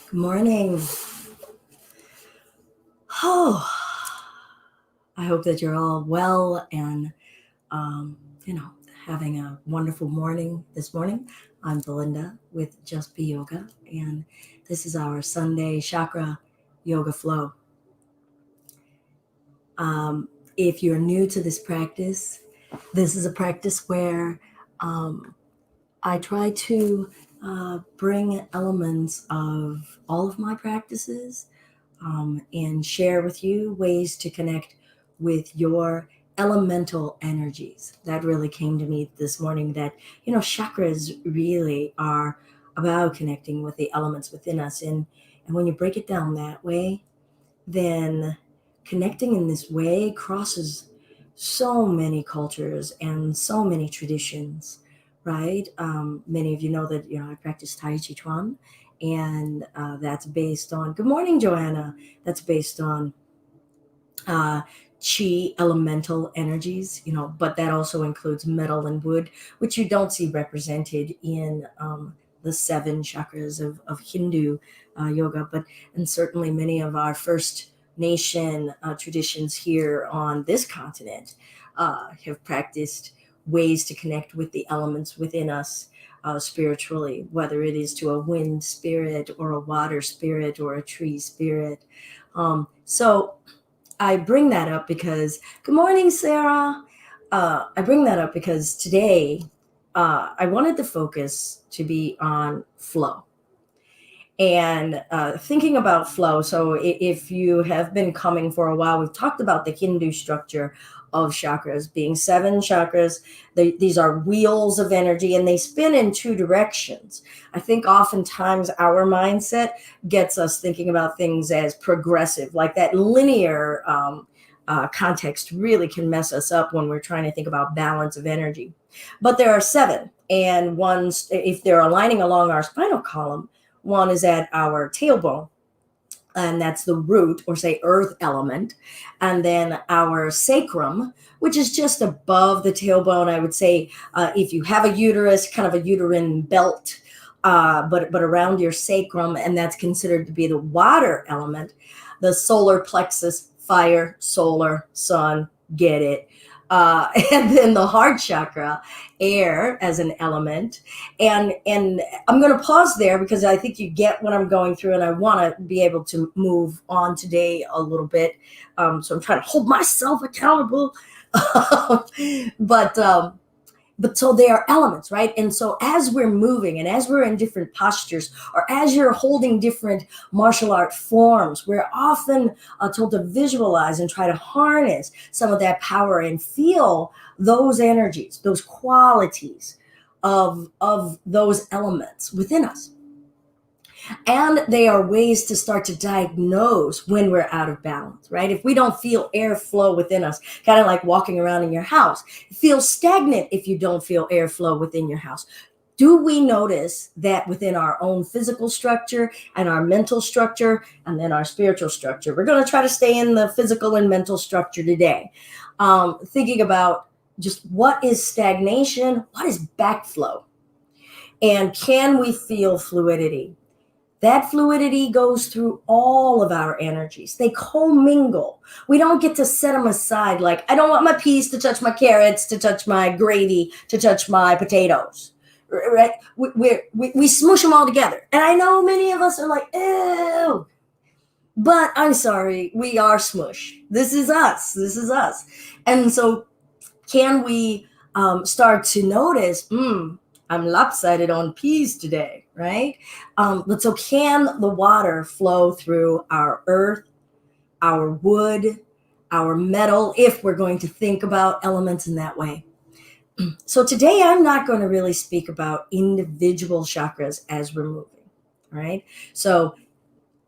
Good morning. Oh, I hope that you're all well and, um, having a wonderful morning this morning. I'm Belinda with Just Be Yoga, and this is our Sunday Chakra Yoga Flow. If you're new to this practice, this is a practice where I try to bring elements of all of my practices and share with you ways to connect with your elemental energies. That really came to me this morning that, chakras really are about connecting with the elements within us. And when you break it down that way, then connecting in this way crosses so many cultures and so many traditions, right? Many of you know that I practice Tai Chi Chuan, and that's based on. Good morning, Joanna. That's based on chi elemental energies, but that also includes metal and wood, which you don't see represented in the 7 chakras of Hindu yoga, and certainly many of our First Nation traditions here on this continent have practiced ways to connect with the elements within us spiritually, whether it is to a wind spirit or a water spirit or a tree spirit. So I bring that up because, good morning, Sarah. I bring that up because today I wanted the focus to be on flow and thinking about flow. So if you have been coming for a while, we've talked about the Hindu structure of chakras being 7 chakras. These are wheels of energy and they spin in 2 directions. I think oftentimes our mindset gets us thinking about things as progressive, like that linear context really can mess us up when we're trying to think about balance of energy. But there are 7, and ones, if they're aligning along our spinal column, one is at our tailbone, and that's the root, or say earth element. And then our sacrum, which is just above the tailbone. I would say if you have a uterus, kind of a uterine belt, but around your sacrum, and that's considered to be the water element. The solar plexus, fire, solar, sun, get it. And then the heart chakra, air as an element. And I'm going to pause there because I think you get what I'm going through, and I want to be able to move on today a little bit. So I'm trying to hold myself accountable. But so they are elements, right? And so as we're moving and as we're in different postures, or as you're holding different martial art forms, we're often told to visualize and try to harness some of that power and feel those energies, those qualities of those elements within us. And they are ways to start to diagnose when we're out of balance, right? If we don't feel airflow within us, kind of like walking around in your house, it feels stagnant if you don't feel airflow within your house. Do we notice that within our own physical structure and our mental structure and then our spiritual structure? We're going to try to stay in the physical and mental structure today. Thinking about just what is stagnation, what is backflow, and can we feel fluidity? That fluidity goes through all of our energies. They commingle. We don't get to set them aside like, I don't want my peas to touch my carrots, to touch my gravy, to touch my potatoes, right? We smoosh them all together. And I know many of us are like, ew. But I'm sorry, we are smush. This is us. This is us. And so can we start to notice, I'm lopsided on peas today, right? But so can the water flow through our earth, our wood, our metal, if we're going to think about elements in that way? So today I'm not going to really speak about individual chakras as we're moving, right?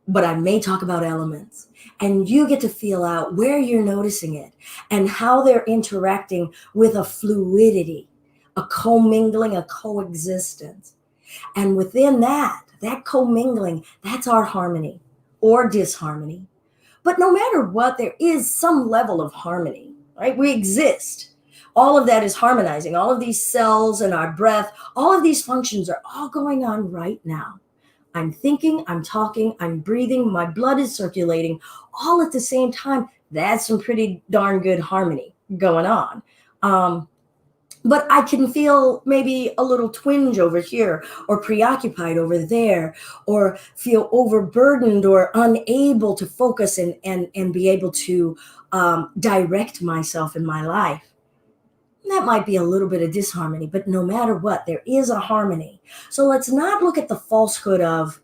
But I may talk about elements, and you get to feel out where you're noticing it and how they're interacting with a fluidity, a commingling, a coexistence. And within that commingling, that's our harmony or disharmony. But no matter what, there is some level of harmony, right? We exist. All of that is harmonizing. All of these cells and our breath, all of these functions are all going on right now. I'm thinking, I'm talking, I'm breathing, my blood is circulating all at the same time. That's some pretty darn good harmony going on. But I can feel maybe a little twinge over here, or preoccupied over there, or feel overburdened or unable to focus and be able to direct myself in my life. That might be a little bit of disharmony, but no matter what, there is a harmony. So let's not look at the falsehood of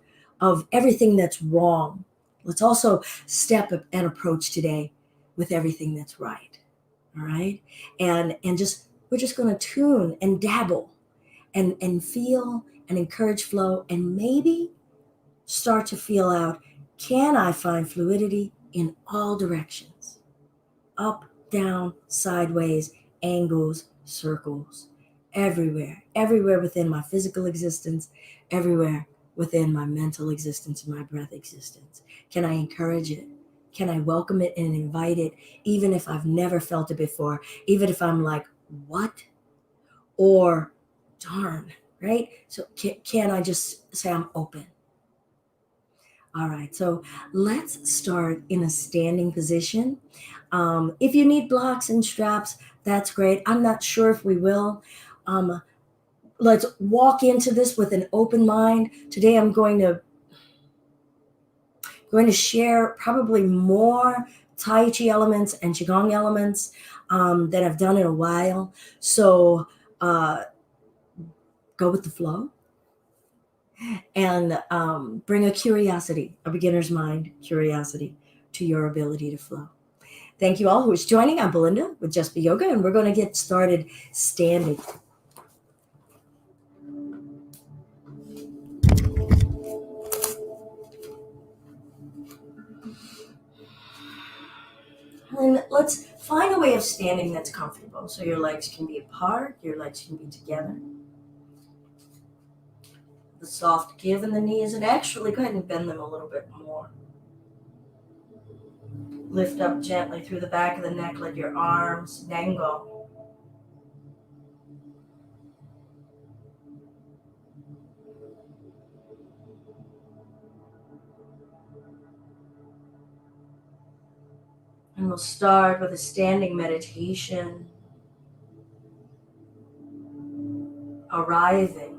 everything that's wrong. Let's also step and approach today with everything that's right. All right. And just we're just going to tune and dabble and feel and encourage flow, and maybe start to feel out, can I find fluidity in all directions? Up, down, sideways, angles, circles, everywhere within my physical existence, everywhere within my mental existence and my breath existence. Can I encourage it? Can I welcome it and invite it, even if I've never felt it before, even if I'm like, what? Or darn, right? So can I just say I'm open? All right, so let's start in a standing position. If you need blocks and straps, that's great. I'm not sure if we will. Let's walk into this with an open mind. Today I'm going to share probably more Tai Chi elements and Qigong elements that I've done in a while. So go with the flow, and bring a curiosity, a beginner's mind curiosity, to your ability to flow. Thank you all who is joining. I'm Belinda with Just Be Yoga, and we're going to get started standing. And let's find a way of standing that's comfortable. So your legs can be apart, your legs can be together. The soft give in the knees, and actually go ahead and bend them a little bit more. Lift up gently through the back of the neck, let your arms dangle. And we'll start with a standing meditation, arriving.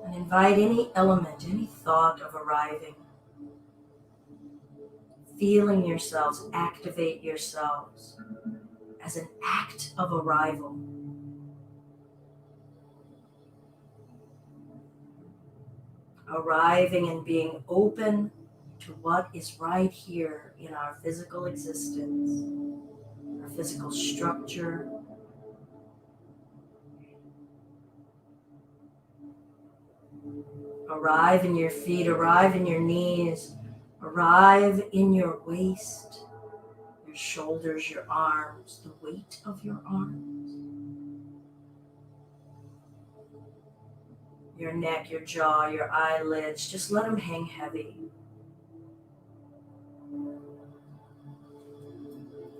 And invite any element, any thought of arriving. Feeling yourselves, activate yourselves as an act of arrival. Arriving and being open to what is right here in our physical existence, our physical structure. Arrive in your feet, arrive in your knees, arrive in your waist, your shoulders, your arms, the weight of your arms, your neck, your jaw, your eyelids. Just let them hang heavy.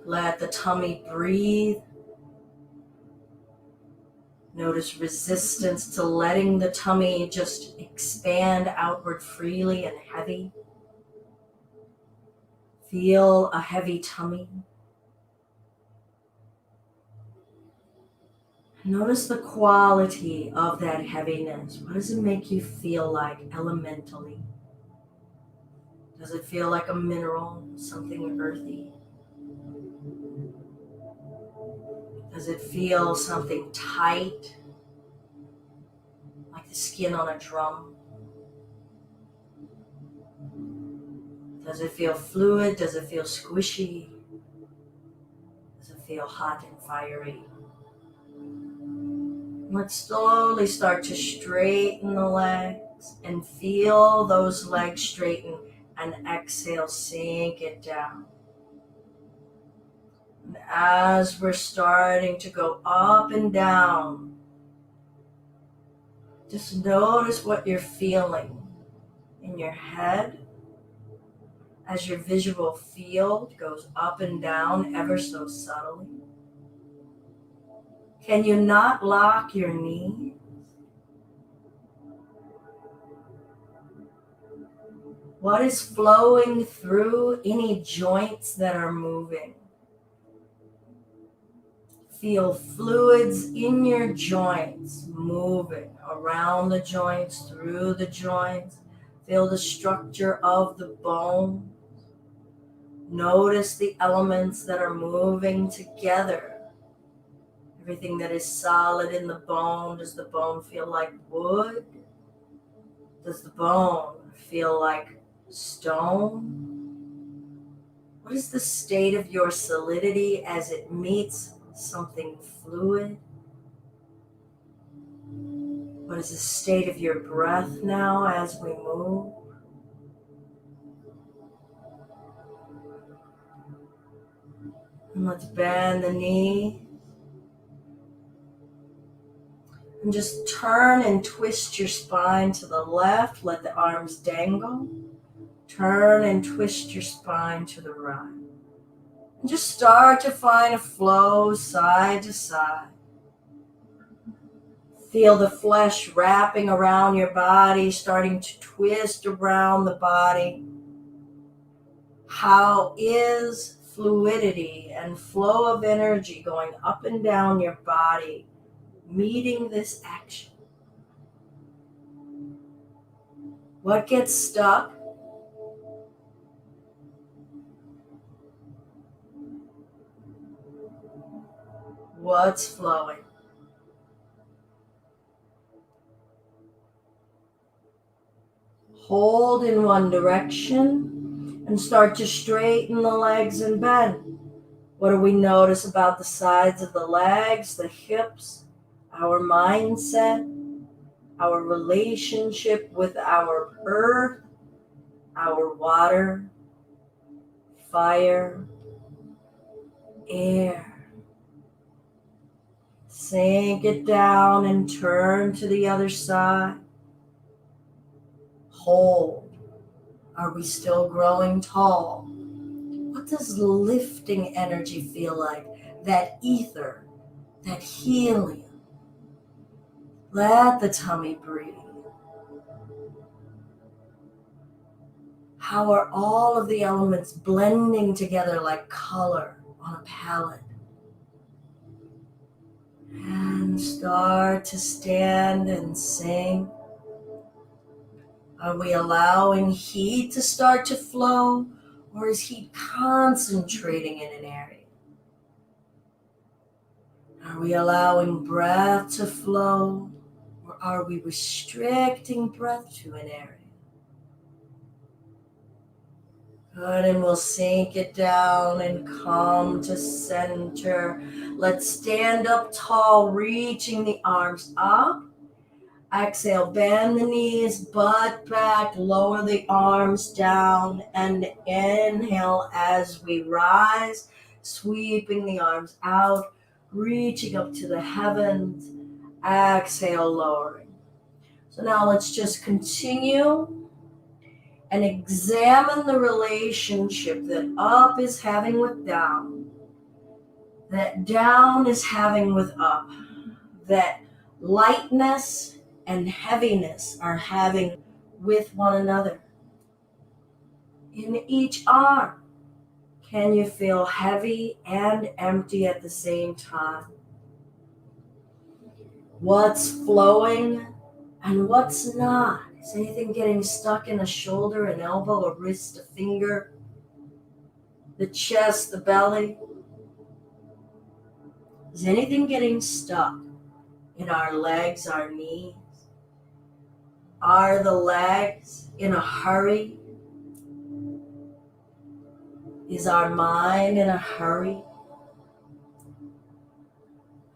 Let the tummy breathe. Notice resistance to letting the tummy just expand outward freely and heavy. Feel a heavy tummy. Notice the quality of that heaviness. What does it make you feel like elementally? Does it feel like a mineral, something earthy? Does it feel something tight, like the skin on a drum? Does it feel fluid? Does it feel squishy? Does it feel hot and fiery? Let's slowly start to straighten the legs and feel those legs straighten, and exhale, sink it down. And as we're starting to go up and down, just notice what you're feeling in your head as your visual field goes up and down ever so subtly. Can you not lock your knees? What is flowing through any joints that are moving? Feel fluids in your joints moving around the joints, through the joints. Feel the structure of the bone. Notice the elements that are moving together. Everything that is solid in the bone. Does the bone feel like wood? Does the bone feel like stone? What is the state of your solidity as it meets something fluid? What is the state of your breath now as we move? And let's bend the knee. And just turn and twist your spine to the left. Let the arms dangle. Turn and twist your spine to the right. And just start to find a flow side to side. Feel the flesh wrapping around your body, starting to twist around the body. How is fluidity and flow of energy going up and down your body, meeting this action? What gets stuck? What's flowing? Hold in one direction and start to straighten the legs and bend. What do we notice about the sides of the legs, the hips, our mindset, our relationship with our earth, our water, fire, air? Sink it down and turn to the other side. Hold. Are we still growing tall? What does lifting energy feel like? That ether, that helium. Let the tummy breathe. How are all of the elements blending together like color on a palette? And start to stand and sing. Are we allowing heat to start to flow, or is heat concentrating in an area? Are we allowing breath to flow, or are we restricting breath to an area? Good, and we'll sink it down and come to center. Let's stand up tall, reaching the arms up. Exhale, bend the knees, butt back, lower the arms down, and inhale as we rise, sweeping the arms out, reaching up to the heavens. Exhale, lowering. So now let's just continue and examine the relationship that up is having with down, that down is having with up, that lightness and heaviness are having with one another. In each arm, can you feel heavy and empty at the same time? What's flowing and what's not? Is anything getting stuck in a shoulder, an elbow, a wrist, a finger, the chest, the belly? Is anything getting stuck in our legs, our knees? Are the legs in a hurry? Is our mind in a hurry?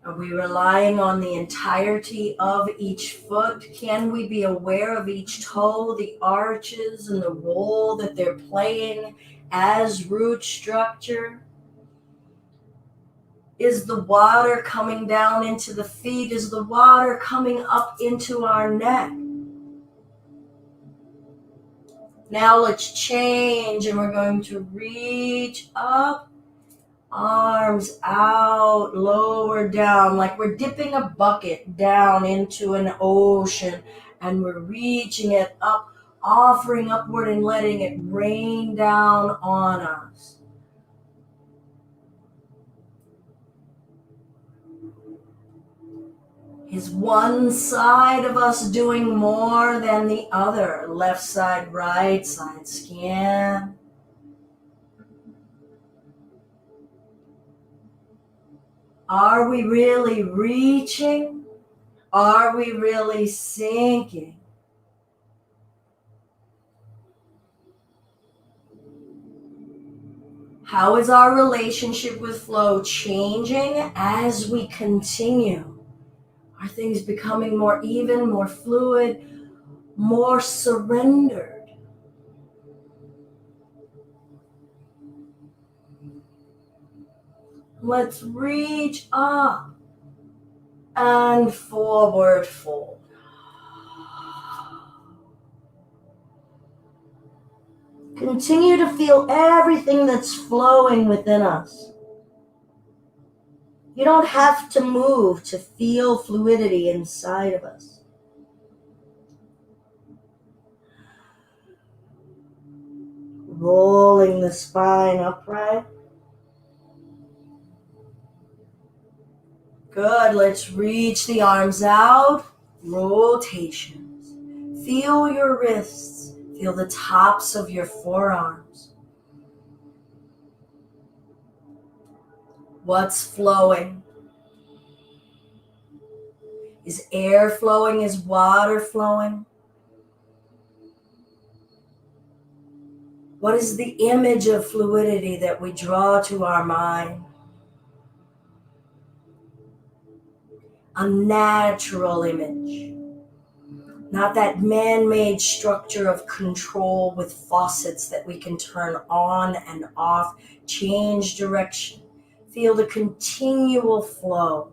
Are we relying on the entirety of each foot? Can we be aware of each toe, the arches, and the role that they're playing as root structure? Is the water coming down into the feet? Is the water coming up into our neck? Now let's change, and we're going to reach up, arms out, lower down, like we're dipping a bucket down into an ocean. And we're reaching it up, offering upward and letting it rain down on us. Is one side of us doing more than the other? Left side, right side, scan. Are we really reaching? Are we really sinking? How is our relationship with flow changing as we continue? Are things becoming more even, more fluid, more surrendered? Let's reach up and forward fold. Continue to feel everything that's flowing within us. You don't have to move to feel fluidity inside of us. Rolling the spine upright. Good. Let's reach the arms out. Rotations. Feel your wrists. Feel the tops of your forearms. What's flowing? Is air flowing? Is water flowing? What is the image of fluidity that we draw to our mind? A natural image. Not that man-made structure of control with faucets that we can turn on and off, change direction. Feel the continual flow.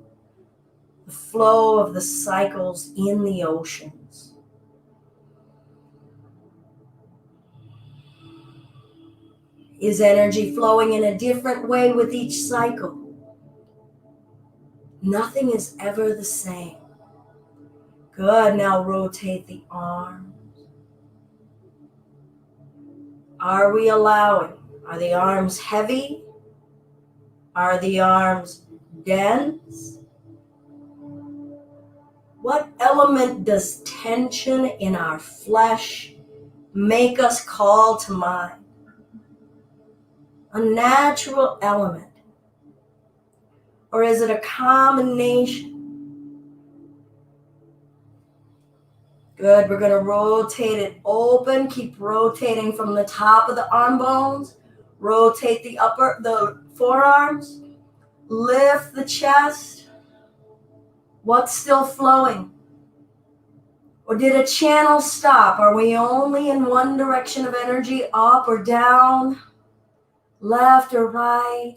The flow of the cycles in the oceans. Is energy flowing in a different way with each cycle? Nothing is ever the same. Good. Now rotate the arms. Are we allowing? Are the arms heavy? Are the arms dense? What element does tension in our flesh make us call to mind? A natural element? Or is it a combination? Good. We're going to rotate it open. Keep rotating from the top of the arm bones. Rotate the forearms. Lift the chest. What's still flowing? Or did a channel stop? Are we only in one direction of energy, up or down, left or right?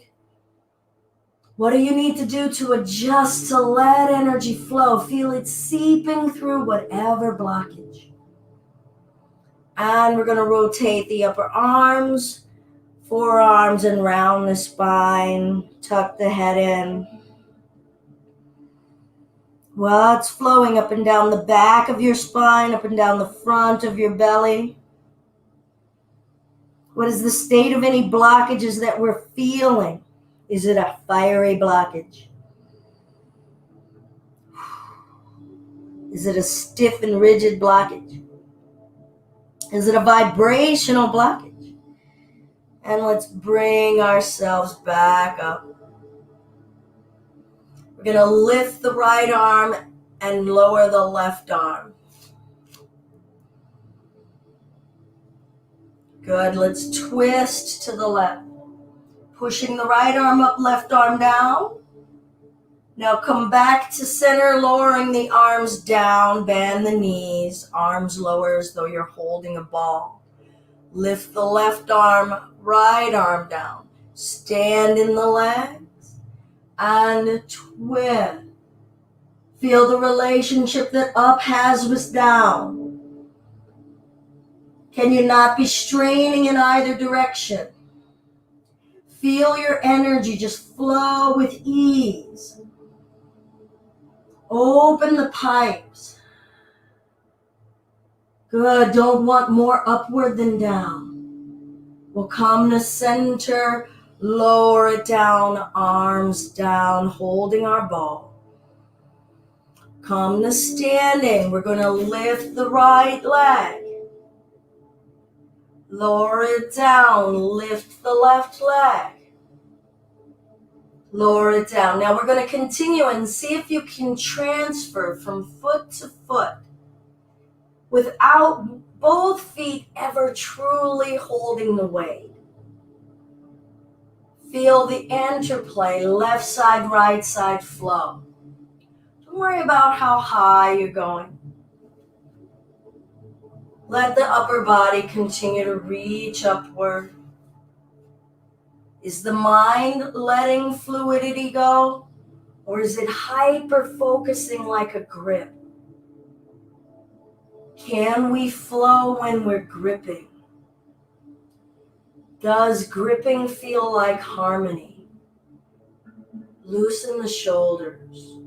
What do you need to do to adjust to let energy flow? Feel it seeping through whatever blockage. And we're going to rotate the upper arms, forearms, and round the spine. Tuck the head in. Well, it's flowing up and down the back of your spine, up and down the front of your belly. What is the state of any blockages that we're feeling? Is it a fiery blockage? Is it a stiff and rigid blockage? Is it a vibrational blockage? And let's bring ourselves back up. We're going to lift the right arm and lower the left arm. Good. Let's twist to the left. Pushing the right arm up, left arm down. Now come back to center, lowering the arms down, bend the knees, arms lower as though you're holding a ball. Lift the left arm, right arm down. Stand in the legs and twist. Feel the relationship that up has with down. Can you not be straining in either direction? Feel your energy just flow with ease. Open the pipes. Good. Don't want more upward than down. We'll come to center, lower it down, arms down, holding our ball. Come to standing. We're going to lift the right leg. Lower it down, lift the left leg. Lower it down. Now we're going to continue and see if you can transfer from foot to foot without both feet ever truly holding the weight. Feel the interplay, left side, right side flow. Don't worry about how high you're going. Let the upper body continue to reach upward. Is the mind letting fluidity go? Or is it hyper-focusing like a grip? Can we flow when we're gripping? Does gripping feel like harmony? Loosen the shoulders.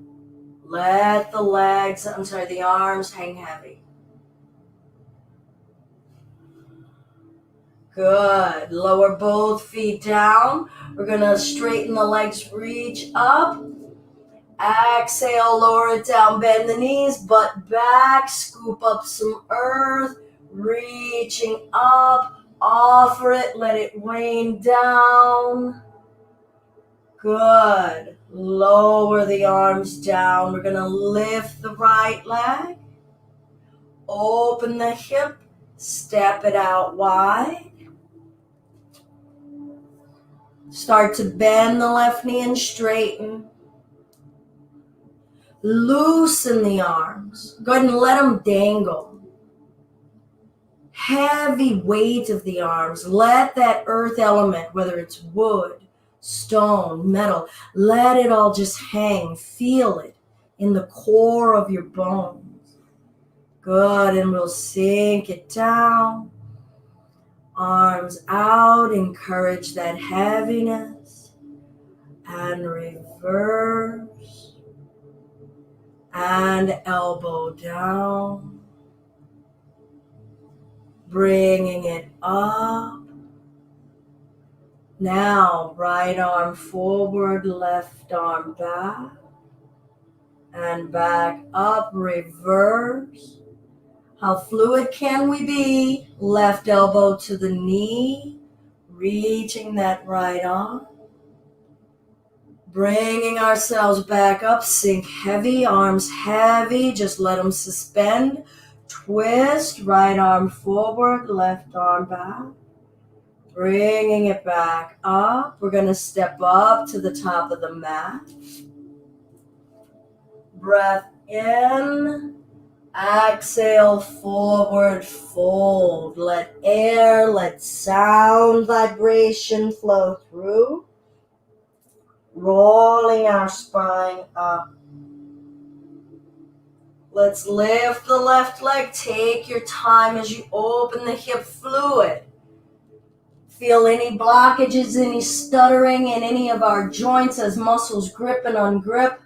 Let the arms hang heavy. Good. Lower both feet down. We're going to straighten the legs, reach up. Exhale, lower it down, bend the knees, butt back, scoop up some earth, reaching up, offer it, let it rain down. Good. Lower the arms down. We're going to lift the right leg, open the hip, step it out wide. Start to bend the left knee and straighten. Loosen the arms. Go ahead and let them dangle. Heavy weight of the arms. Let that earth element, whether it's wood, stone, metal, let it all just hang. Feel it in the core of your bones. Good, and we'll sink it down. Arms out, encourage that heaviness. And reverse. And elbow down. Bringing it up. Now, right arm forward, left arm back. And back up, reverse. How fluid can we be? Left elbow to the knee, reaching that right arm. Bringing ourselves back up, sink heavy, arms heavy, just let them suspend. Twist, right arm forward, left arm back. Bringing it back up. We're going to step up to the top of the mat. Breath in. Exhale, forward fold. Let air, let sound, vibration flow through. Rolling our spine up. Let's lift the left leg. Take your time as you open the hip fluid. Feel any blockages, any stuttering in any of our joints as muscles grip and ungrip.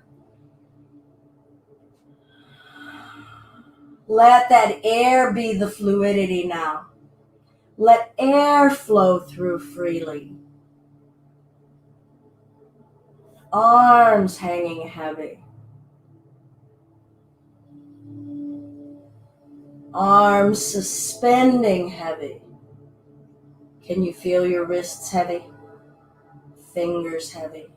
Let that air be the fluidity now. Let air flow through freely. Arms hanging heavy. Arms suspending heavy. Can you feel your wrists heavy? Fingers heavy.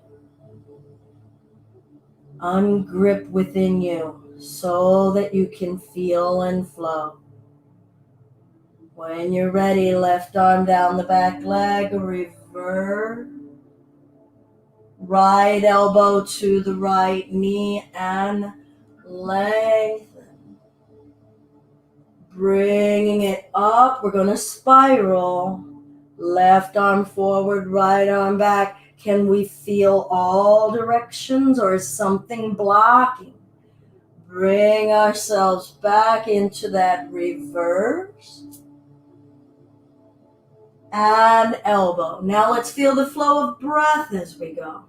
Ungrip within you so that you can feel and flow. When you're ready, left arm down the back leg, reverse. Right elbow to the right knee and lengthen. Bringing it up, we're going to spiral. Left arm forward, right arm back. Can we feel all directions or is something blocking? Bring ourselves back into that reverse. And elbow. Now let's feel the flow of breath as we go.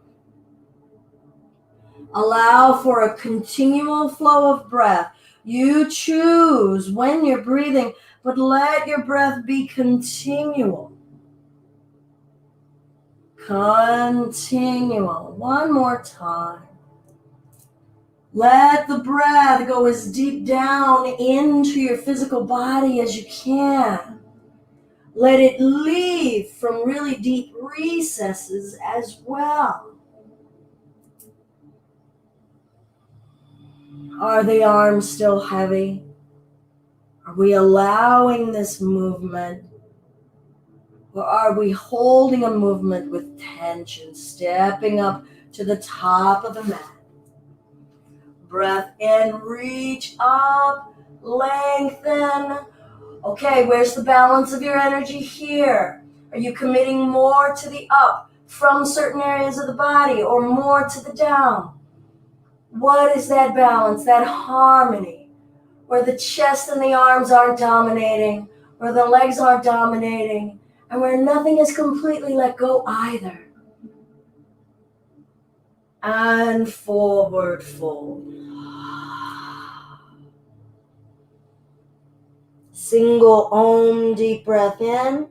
Allow for a continual flow of breath. You choose when you're breathing, but let your breath be continual. Continual. One more time. Let the breath go as deep down into your physical body as you can. Let it leave from really deep recesses as well. Are the arms still heavy? Are we allowing this movement? Or are we holding a movement with tension, stepping up to the top of the mat? Breath in, reach up, lengthen. Okay, where's the balance of your energy here? Are you committing more to the up from certain areas of the body or more to the down? What is that balance, that harmony, where the chest and the arms aren't dominating, where the legs aren't dominating, and where nothing is completely let go either? And forward fold. Single Om, deep breath in.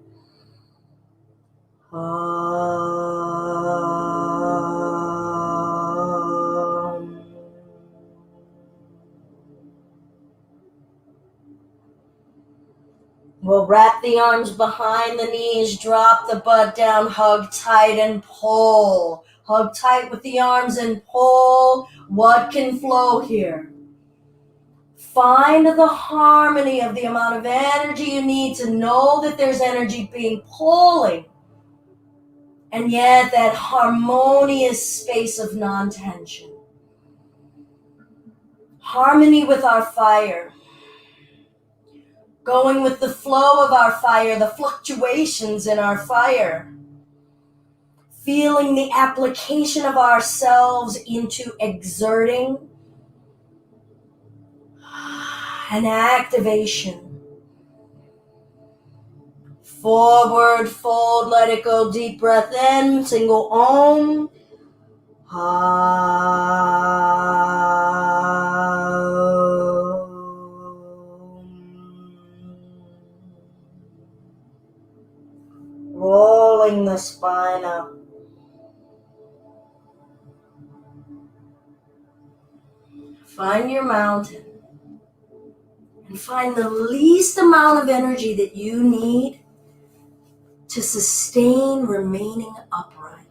We'll wrap the arms behind the knees, drop the butt down, hug tight and pull. Hug tight with the arms and pull. What can flow here? Find the harmony of the amount of energy you need to know that there's energy being pulling, and yet that harmonious space of non-tension. Harmony with our fire. Going with the flow of our fire, the fluctuations in our fire. Feeling the application of ourselves into exerting an activation. Forward fold, let it go, deep breath in, single Om. Rolling the spine up. Find your mountain and find the least amount of energy that you need to sustain remaining upright.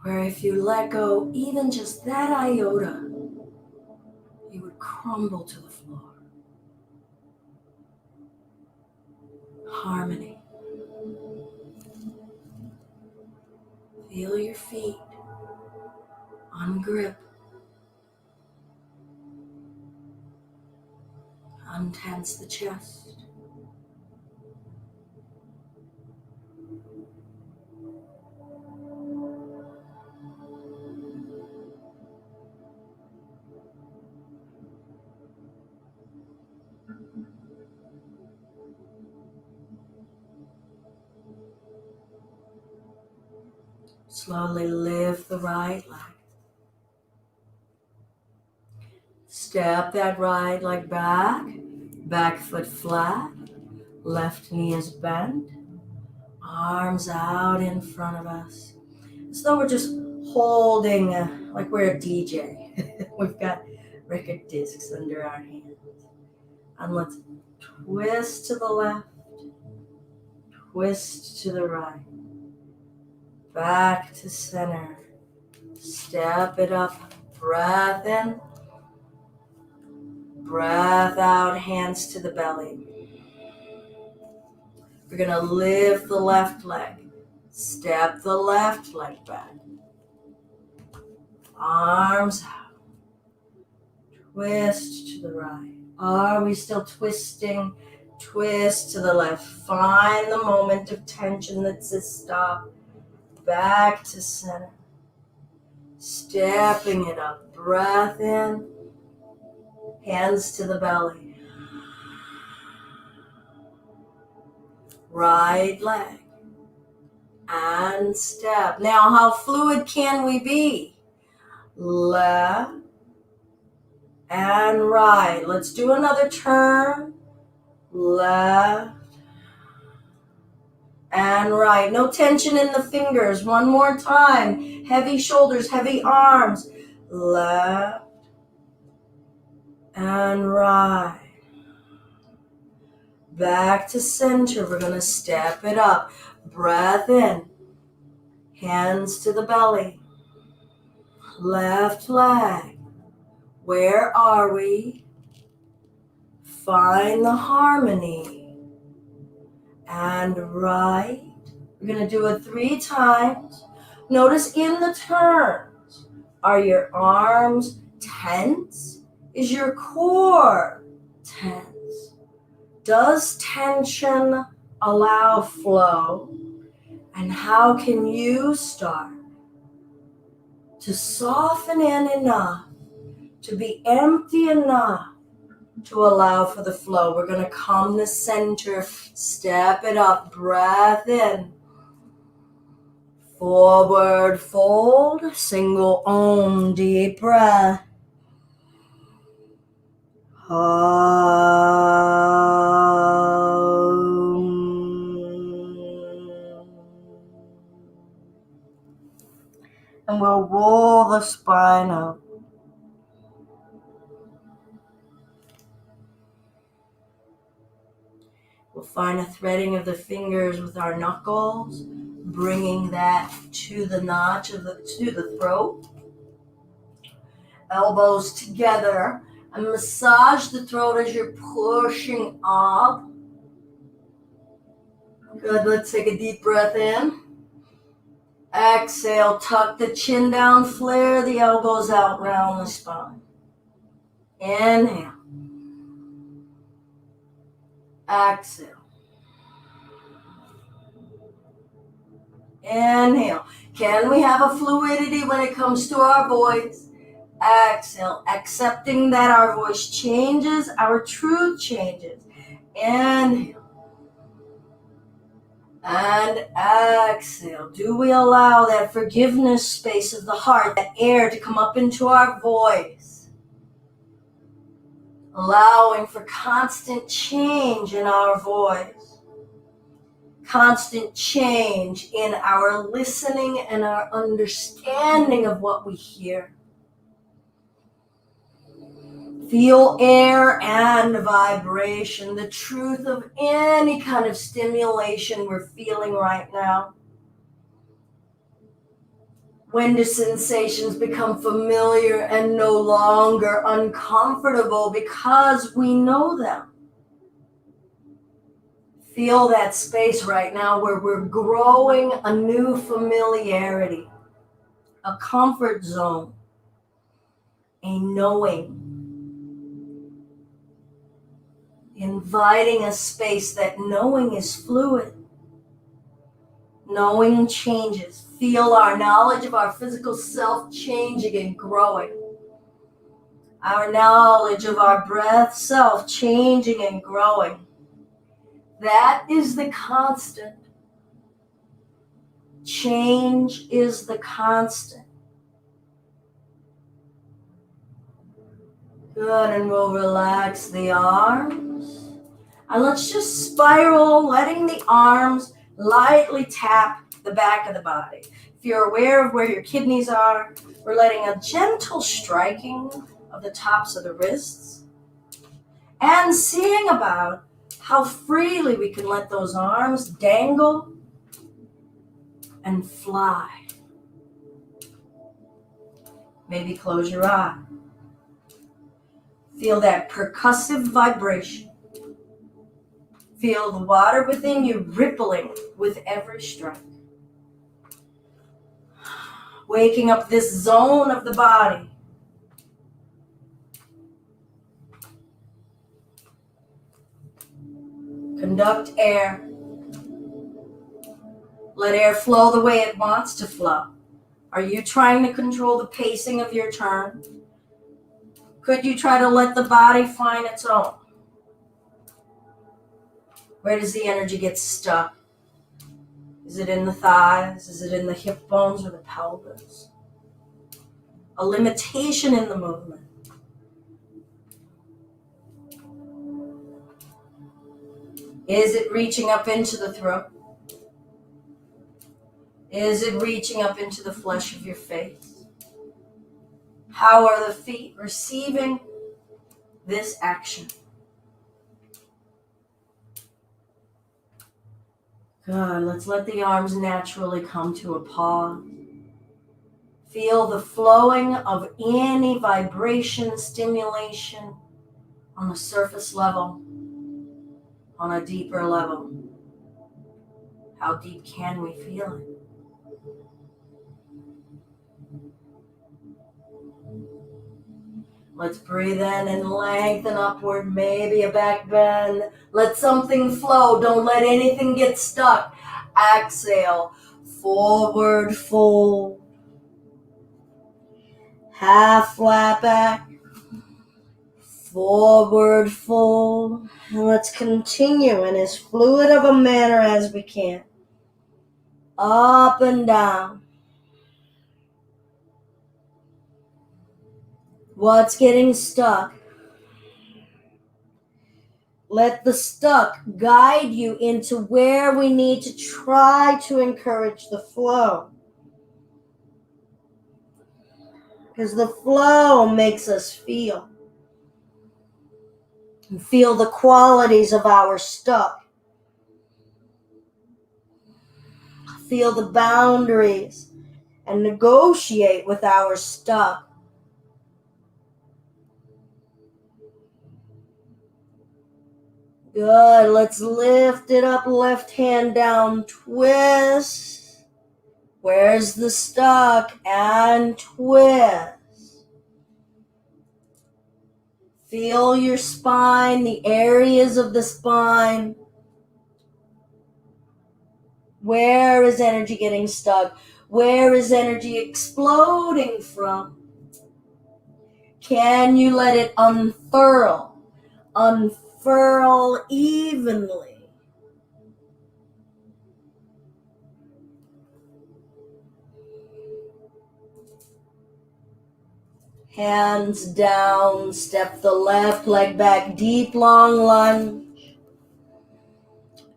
Where if you let go even just that iota, you would crumble to the floor. Harmony. Feel your feet ungrip. Untense the chest. Slowly lift the right leg. Step that right leg back. Back foot flat. Left knee is bent. Arms out in front of us. As though we're just holding, like we're a DJ. We've got record discs under our hands. And let's twist to the left. Twist to the right. Back to center. Step it up. Breath in. Breath out. Hands to the belly. We're going to lift the left leg. Step the left leg back. Arms out. Twist to the right. Are we still twisting? Twist to the left. Find the moment of tension that says stop. Back to center. Stepping it up. Breath in. Hands to the belly. Right leg. and step. Now, how fluid can we be? Left and right. Let's do another turn. Left and right. No tension in the fingers. One more time. Heavy shoulders, heavy arms. Left and right. Back to center. We're going to step it up. Breath in. Hands to the belly. Left leg. Where are we? Find the harmony. And right. We're going to do it 3 times. Notice in the turns, are your arms tense? Is your core tense? Does tension allow flow? And how can you start to soften in enough, to be empty enough to allow for the flow? We're going to come to center, step it up, breath in. Forward fold, single Om, deep breath. And we'll roll the spine up. We'll find a threading of the fingers with our knuckles, bringing that to the notch of to the throat. Elbows together, and massage the throat as you're pushing up. Good, let's take a deep breath in. Exhale, tuck the chin down, flare the elbows out, round the spine. Inhale. Exhale. Inhale. Can we have a fluidity when it comes to our voice? Exhale, accepting that our voice changes, our truth changes. Inhale. And exhale. Do we allow that forgiveness space of the heart, that air to come up into our voice? Allowing for constant change in our voice. Constant change in our listening and our understanding of what we hear. Feel air and vibration, the truth of any kind of stimulation we're feeling right now. When do sensations become familiar and no longer uncomfortable because we know them? Feel that space right now where we're growing a new familiarity, a comfort zone, a knowing. Inviting a space that knowing is fluid. Knowing changes. Feel our knowledge of our physical self changing and growing. Our knowledge of our breath self changing and growing. That is the constant. Change is the constant. Good, and we'll relax the arms. And let's just spiral, letting the arms lightly tap the back of the body. If you're aware of where your kidneys are, we're letting a gentle striking of the tops of the wrists. And seeing about how freely we can let those arms dangle and fly. Maybe close your eye. Feel that percussive vibration. Feel the water within you rippling with every stroke. Waking up this zone of the body. Conduct air. Let air flow the way it wants to flow. Are you trying to control the pacing of your turn? Could you try to let the body find its own? Where does the energy get stuck? Is it in the thighs? Is it in the hip bones or the pelvis? A limitation in the movement. Is it reaching up into the throat? Is it reaching up into the flesh of your face? How are the feet receiving this action? Good. Let's let the arms naturally come to a pause. Feel the flowing of any vibration, stimulation on the surface level, on a deeper level. How deep can we feel it? Let's breathe in and lengthen upward, maybe a back bend. Let something flow. Don't let anything get stuck. Exhale, forward fold. Half flat back, forward fold. And let's continue in as fluid of a manner as we can. Up and down. What's getting stuck? Let the stuck guide you into where we need to try to encourage the flow. Because the flow makes us feel. And feel the qualities of our stuck. Feel the boundaries and negotiate with our stuck. Good. Let's lift it up, left hand down, twist. Where's the stuck? And twist. Feel your spine, the areas of the spine. Where is energy getting stuck? Where is energy exploding from? Can you let it unfurl? Unfurl evenly. Hands down, step the left leg back, deep long lunge.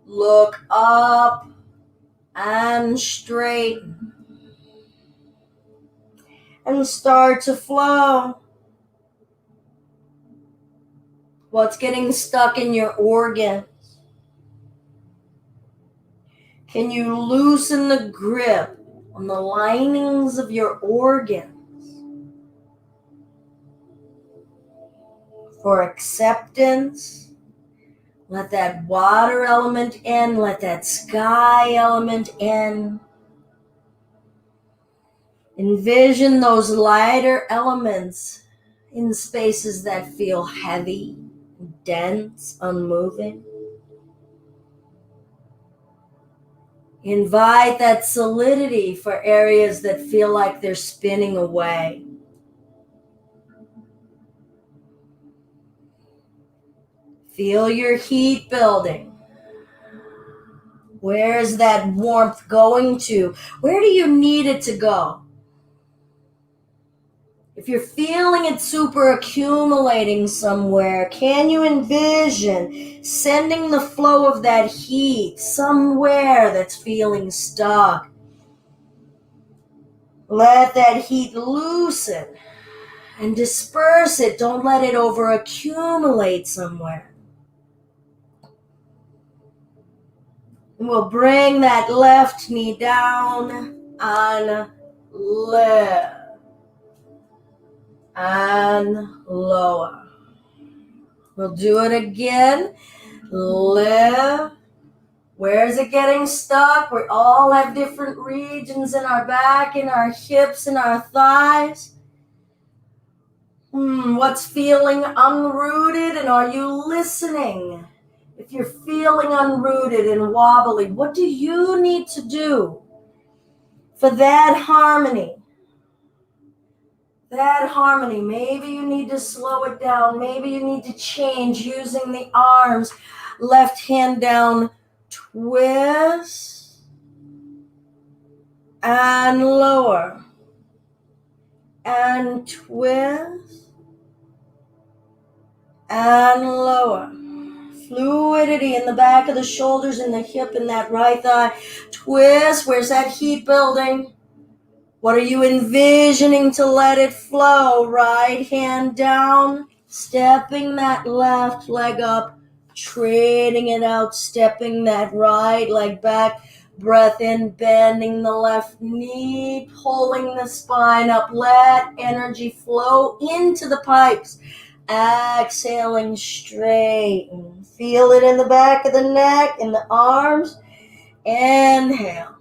Look up and straighten. And start to flow. What's getting stuck in your organs? Can you loosen the grip on the linings of your organs for acceptance? Let that water element in, let that sky element in. Envision those lighter elements in spaces that feel heavy, dense, unmoving. Invite that solidity for areas that feel like they're spinning away. Feel your heat building. Where's that warmth going to? Where do you need it to go? If you're feeling it super accumulating somewhere, can you envision sending the flow of that heat somewhere that's feeling stuck? Let that heat loosen and disperse it. Don't let it over accumulate somewhere. And we'll bring that left knee down and lift and lower. We'll do it again. Lift. Where is it getting stuck? We all have different regions in our back, in our hips, in our thighs. What's feeling unrooted, and are you listening? If you're feeling unrooted and wobbly, what do you need to do for that harmony? That harmony, maybe you need to slow it down. Maybe you need to change using the arms. Left hand down, twist. and lower, and twist, and lower. Fluidity in the back of the shoulders, in the hip, in that right thigh. Twist. Where's that heat building? What are you envisioning to let it flow? Right hand down, stepping that left leg up, trading it out, stepping that right leg back. Breath in, bending the left knee, pulling the spine up. Let energy flow into the pipes. Exhaling, straighten. Feel it in the back of the neck, in the arms. Inhale.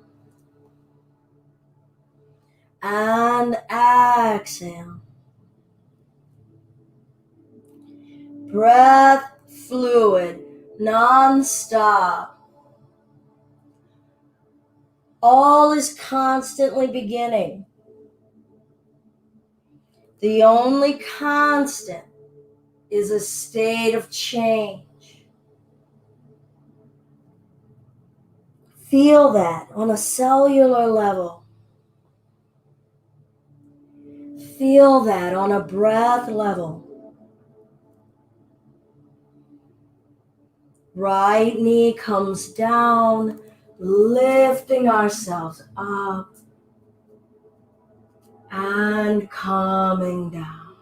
And exhale. Breath fluid, non-stop. All is constantly beginning. The only constant is a state of change. Feel that on a cellular level. Feel that on a breath level. Right knee comes down, lifting ourselves up and coming down.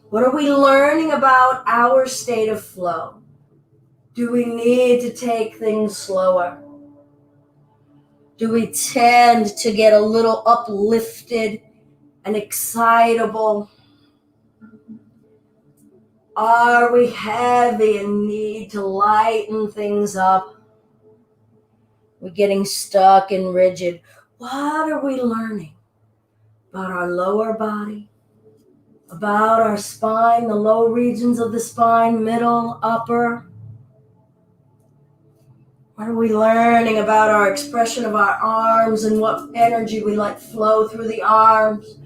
What are we learning about our state of flow? Do we need to take things slower? Do we tend to get a little uplifted and excitable? Are we heavy and need to lighten things up? We're getting stuck and rigid. What are we learning about our lower body? About our spine, the low regions of the spine, middle, upper? What are we learning about our expression of our arms and what energy we let flow through the arms?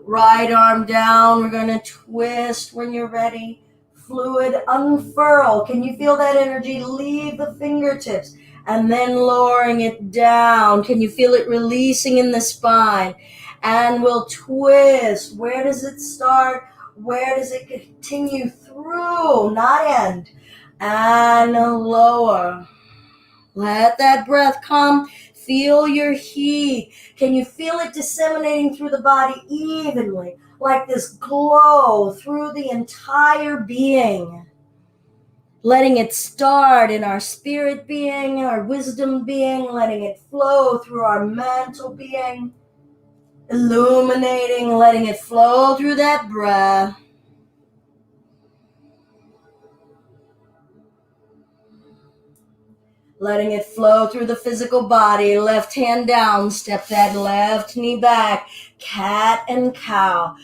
Right arm down. We're going to twist when you're ready. Fluid unfurl. Can you feel that energy leave the fingertips and then lowering it down? Can you feel it releasing in the spine? And we'll twist. Where does it start? Where does it continue through? Not end. And lower. Let that breath come. Feel your heat. Can you feel it disseminating through the body evenly, like this glow through the entire being? Letting it start in our spirit being, our wisdom being, letting it flow through our mental being, illuminating, letting it flow through that breath. Letting it flow through the physical body. Left hand down. Step that left knee back. Cat and cow.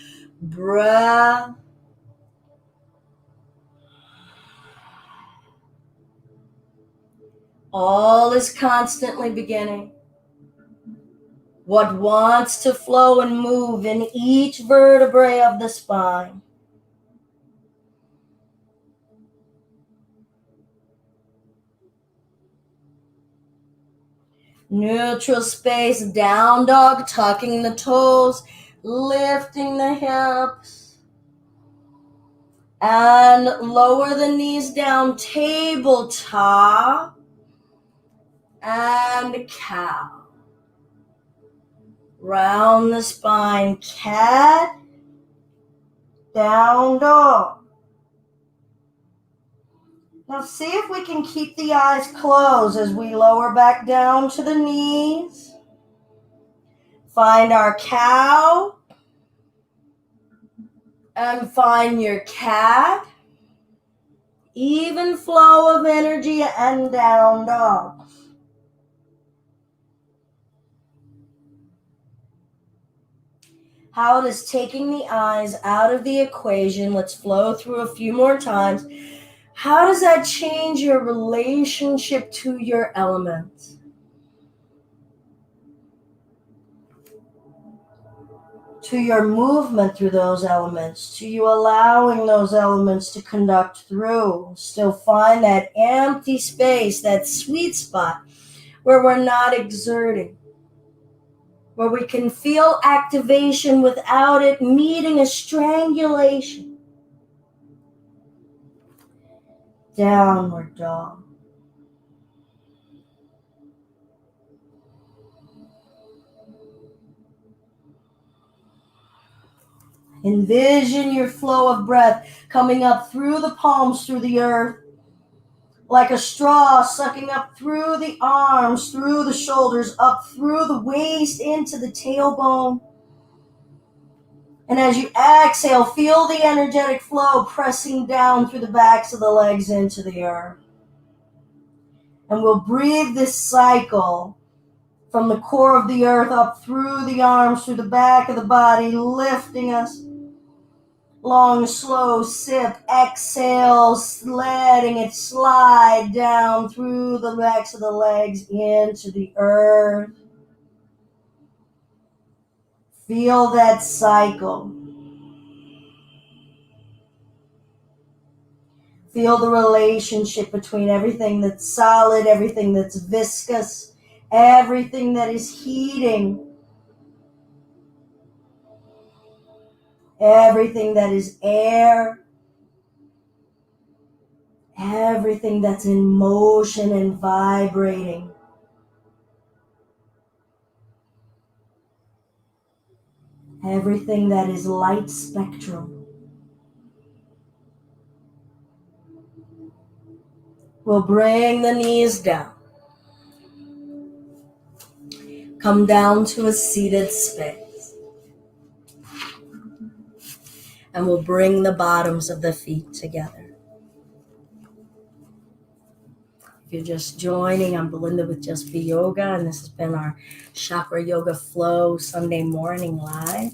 Breath. All is constantly beginning. What wants to flow and move in each vertebrae of the spine. Neutral space, down dog, tucking the toes, lifting the hips, and lower the knees down, tabletop, and cow. Round the spine, cat, down dog. Now see if we can keep the eyes closed as we lower back down to the knees. Find our cow. And find your cat. Even flow of energy and down dog. How does taking the eyes out of the equation, let's flow through a few more times. How does that change your relationship to your elements? to your movement through those elements, to you allowing those elements to conduct through. Still find that empty space, that sweet spot where we're not exerting, where we can feel activation without it meeting a strangulation. Downward dog. Envision your flow of breath coming up through the palms, through the earth, like a straw sucking up through the arms, through the shoulders, up through the waist, into the tailbone. And as you exhale, feel the energetic flow pressing down through the backs of the legs into the earth. And we'll breathe this cycle from the core of the earth up through the arms, through the back of the body, lifting us. Long, slow sip, exhale, letting it slide down through the backs of the legs into the earth. Feel that cycle. Feel the relationship between everything that's solid, everything that's viscous, everything that is heating, everything that is air, everything that's in motion and vibrating. Everything that is light spectrum. We'll bring the knees down. Come down to a seated space. And we'll bring the bottoms of the feet together. If you're just joining, I'm Belinda with Just Be Yoga, and this has been our Chakra Yoga Flow Sunday morning live.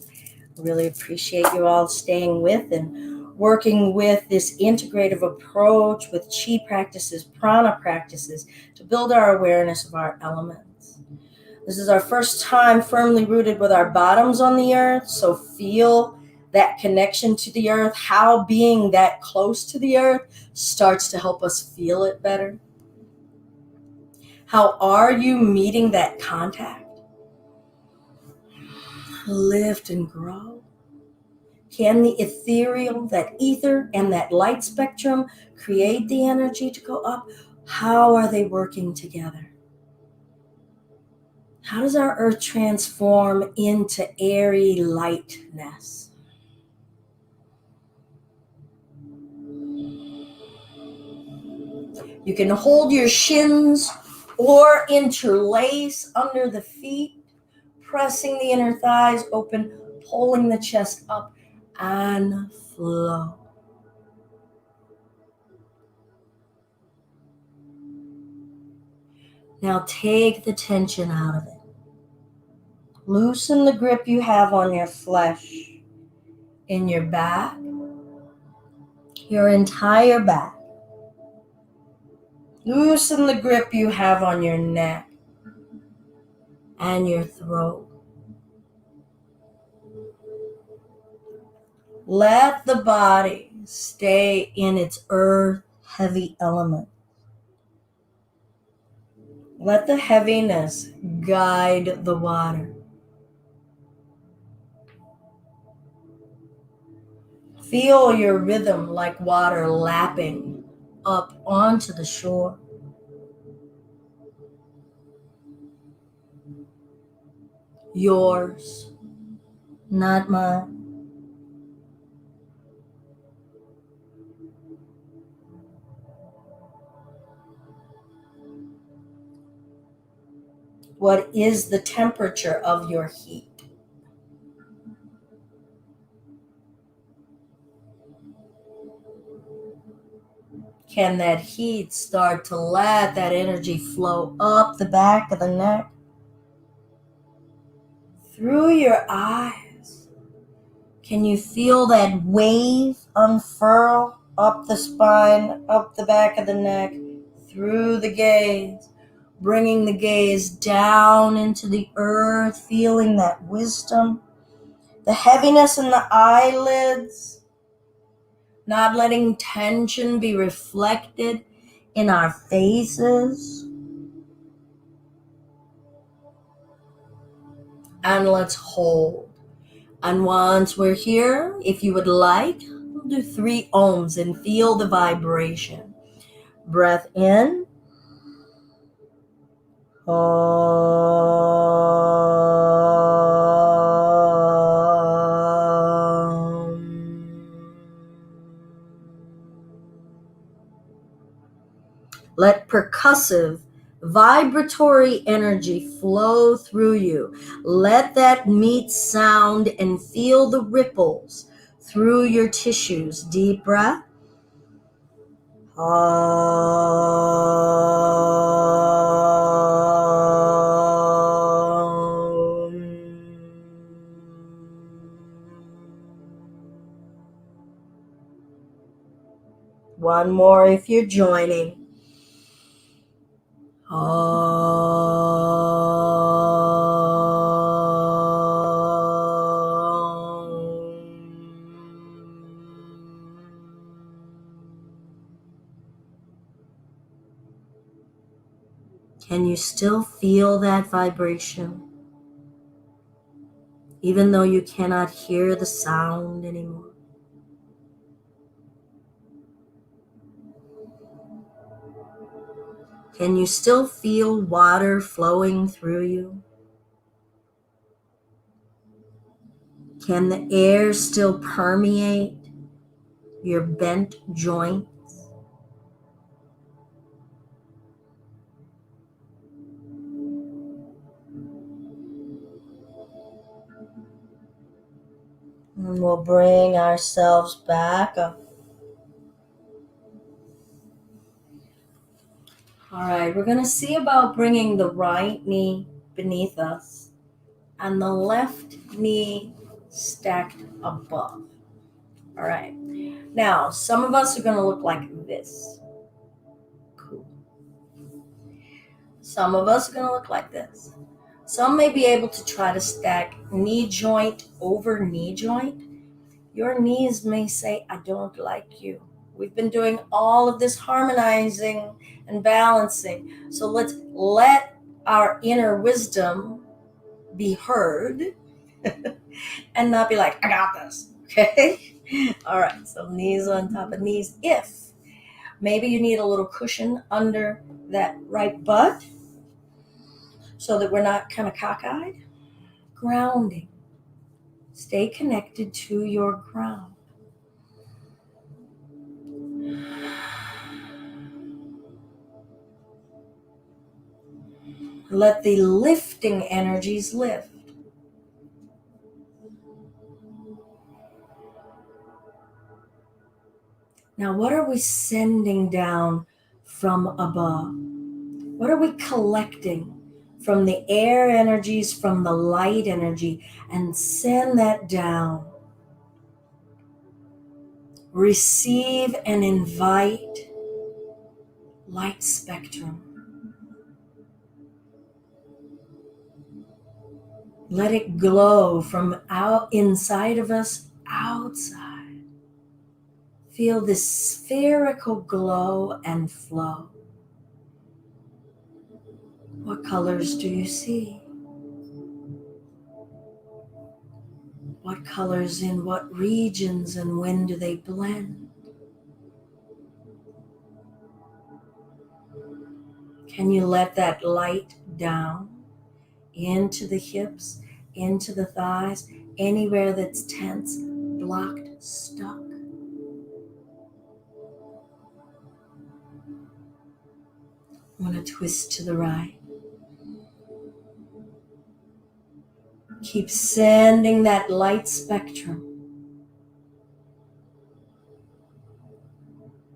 Really appreciate you all staying with and working with this integrative approach with Qi practices, prana practices, to build our awareness of our elements. This is our first time firmly rooted with our bottoms on the earth, so feel that connection to the earth, how being that close to the earth starts to help us feel it better. How are you meeting that contact? Lift and grow. Can the ethereal, that ether and that light spectrum create the energy to go up? How are they working together? How does our earth transform into airy lightness? You can hold your shins or interlace under the feet, pressing the inner thighs open, pulling the chest up and flow. Now take the tension out of it. Loosen the grip you have on your flesh, in your back, your entire back. Loosen the grip you have on your neck and your throat. Let the body stay in its earth heavy element. Let the heaviness guide the water. Feel your rhythm like water lapping up onto the shore. Yours, not mine. What is the temperature of your heat? Can that heat start to let that energy flow up the back of the neck? Through your eyes. Can you feel that wave unfurl up the spine, up the back of the neck, through the gaze, bringing the gaze down into the earth, feeling that wisdom, The heaviness in the eyelids, not letting tension be reflected in our faces. And let's hold. And once we're here, if you would like, we'll do 3 ohms and feel the vibration. Breath in. Let percussive, vibratory energy flow through you. Let that meet sound and feel the ripples through your tissues. Deep breath. One more if you're joining. Can you still feel that vibration? Even though you cannot hear the sound anymore. Can you still feel water flowing through you? Can the air still permeate your bent joints? And we'll bring ourselves back up. All right, we're going to see about bringing the right knee beneath us and the left knee stacked above. All right. Now, some of us are going to look like this. Cool. Some of us are going to look like this. Some may be able to try to stack knee joint over knee joint. Your knees may say, I don't like you. We've been doing all of this harmonizing and balancing. So let's let our inner wisdom be heard and not be like, I got this. Okay? All right. So knees on top of knees. If maybe you need a little cushion under that right butt so that we're not kind of cockeyed. Grounding. Stay connected to your ground. Let the lifting energies lift. Now, what are we sending down from above? What are we collecting from the air energies, from the light energy, and send that down? Receive and invite light spectrum. Let it glow from inside of us, outside. Feel this spherical glow and flow. What colors do you see? What colors in what regions and when do they blend? Can you let that light down into the hips, into the thighs, anywhere that's tense, blocked, stuck? I'm going to twist to the right. Keep sending that light spectrum.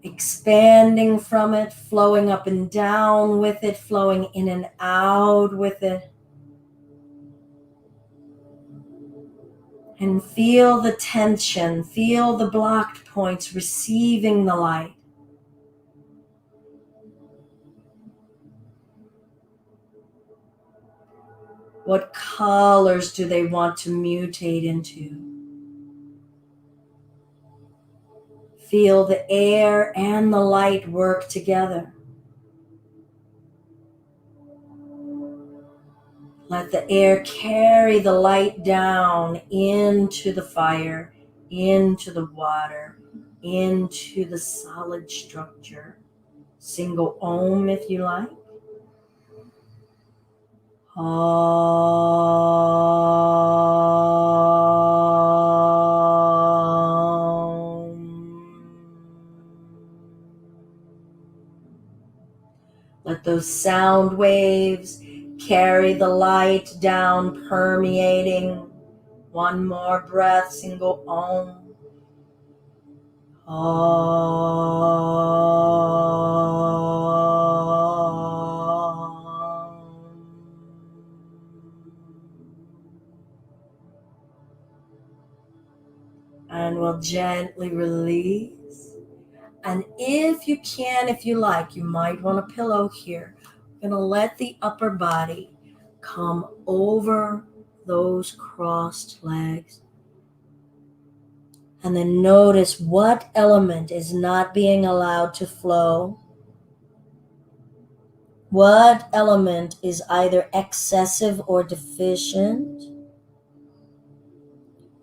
Expanding from it, flowing up and down with it, flowing in and out with it. And feel the tension, feel the blocked points receiving the light. What colors do they want to mutate into? Feel the air and the light work together. Let the air carry the light down into the fire, into the water, into the solid structure. Single Om if you like. Let those sound waves carry the light down, permeating. One more breath, single Om. And we'll gently release. And if you can, if you like, you might want a pillow here. We're going to let the upper body come over those crossed legs. And then notice what element is not being allowed to flow. What element is either excessive or deficient?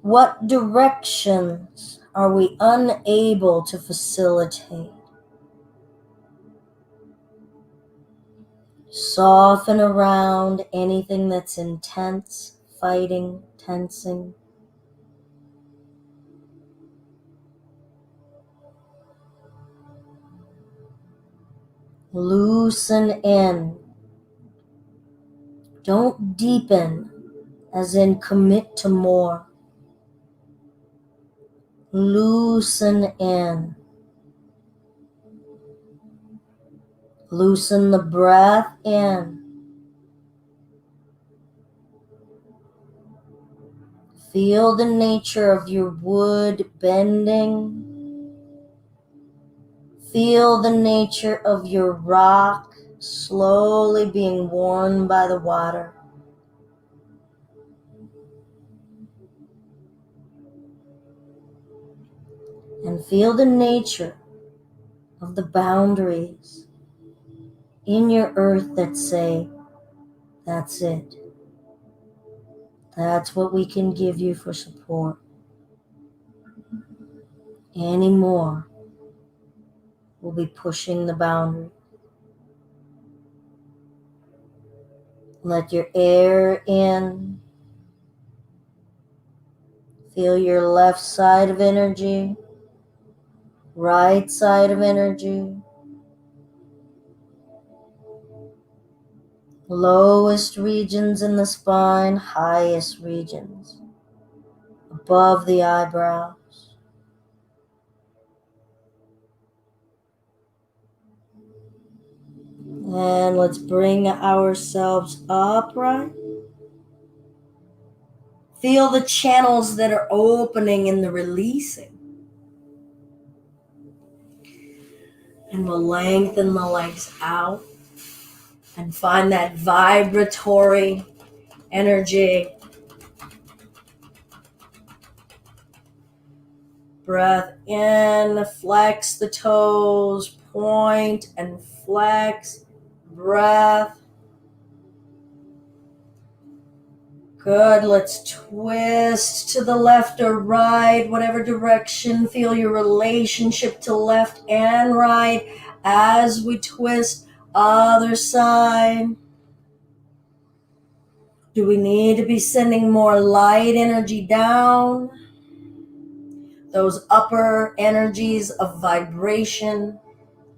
What directions are we unable to facilitate? Soften around anything that's intense, fighting, tensing. Loosen in. Don't deepen, as in commit to more. Loosen in. Loosen the breath in. Feel the nature of your wood bending. Feel the nature of your rock slowly being worn by the water. And feel the nature of the boundaries in your earth that say, that's it. That's what we can give you for support. Any more will be pushing the boundary. Let your air in. Feel your left side of energy, right side of energy, lowest regions in the spine, highest regions above the eyebrows. And let's bring ourselves upright. Feel the channels that are opening and the releasing. And we'll lengthen the legs out and find that vibratory energy. Breath in, flex the toes, point and flex. Breath. Good, let's twist to the left or right, whatever direction. Feel your relationship to left and right as we twist. Other side. Do we need to be sending more light energy down? Those upper energies of vibration,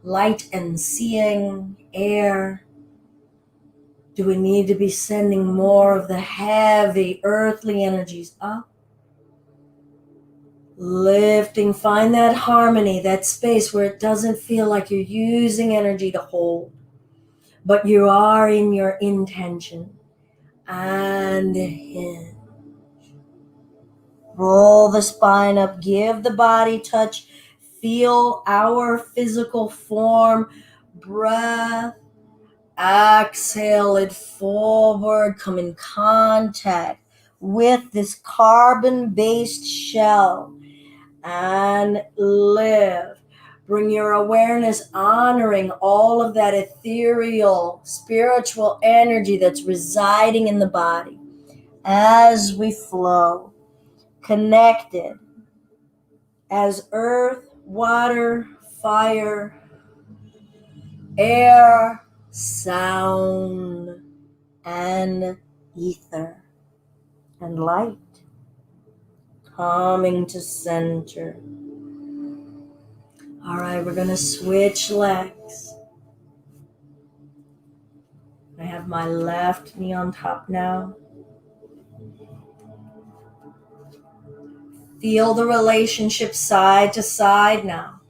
light and seeing, air. Do we need to be sending more of the heavy earthly energies up? Lifting, find that harmony, that space where it doesn't feel like you're using energy to hold, but you are in your intention. And in. Roll the spine up, give the body touch, feel our physical form, breath, Exhale it forward. Come in contact with this carbon-based shell and live. Bring your awareness honoring all of that ethereal, spiritual energy that's residing in the body as we flow, connected as earth, water, fire, air, sound, and ether, and light, coming to center. All right, we're going to switch legs. I have my left knee on top now. Feel the relationship side to side now.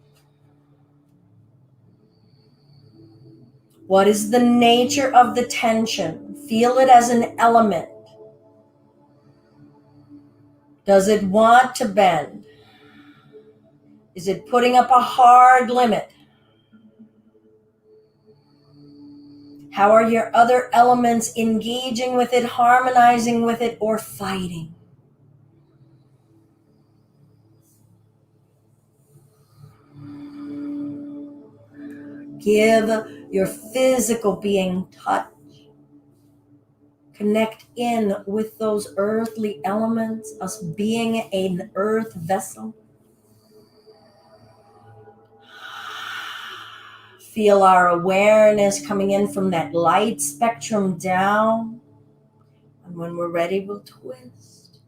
What is the nature of the tension? Feel it as an element. Does it want to bend? Is it putting up a hard limit? How are your other elements engaging with it, harmonizing with it, or fighting? Give your physical being touch. Connect in with those earthly elements, us being an earth vessel. Feel our awareness coming in from that light spectrum down. And when we're ready, we'll twist.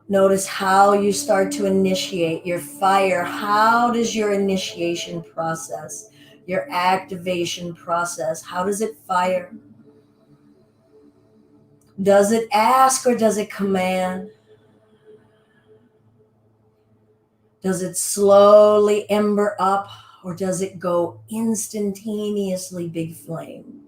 Notice how you start to initiate your fire. How does your initiation process, your activation process, how does it fire? Does it ask or does it command? Does it slowly ember up or does it go instantaneously big flame?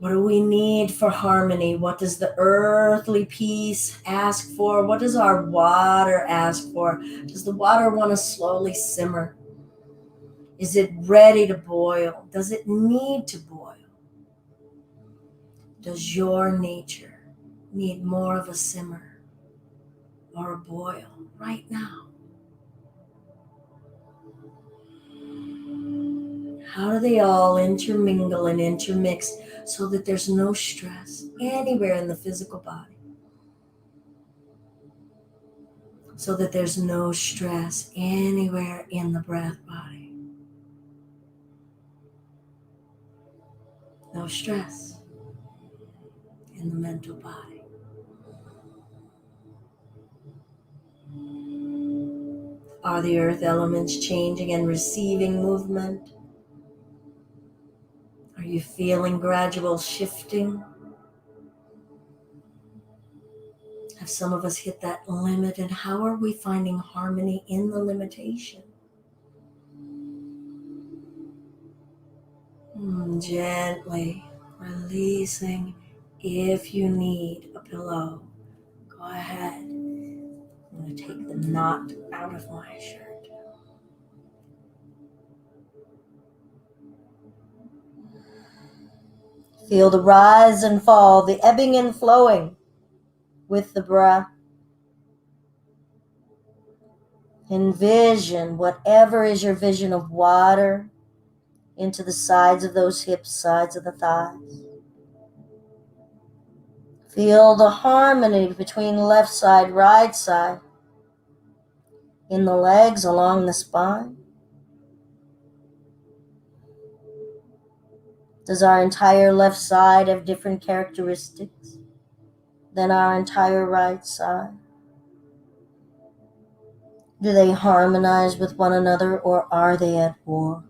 What do we need for harmony? What does the earthly piece ask for? What does our water ask for? Does the water want to slowly simmer? Is it ready to boil? Does it need to boil? Does your nature need more of a simmer or a boil right now? How do they all intermingle and intermix so that there's no stress anywhere in the physical body? So that there's no stress anywhere in the breath body. No stress in the mental body. Are the earth elements changing and receiving movement? Are you feeling gradual shifting? Have some of us hit that limit, and how are we finding harmony in the limitation? Gently releasing. If you need a pillow, go ahead. I'm going to take the knot out of my shirt. Feel the rise and fall, the ebbing and flowing with the breath. Envision whatever is your vision of water into the sides of those hips, sides of the thighs. Feel the harmony between left side, right side, in the legs, along the spine. Does our entire left side have different characteristics than our entire right side? Do they harmonize with one another, or are they at war?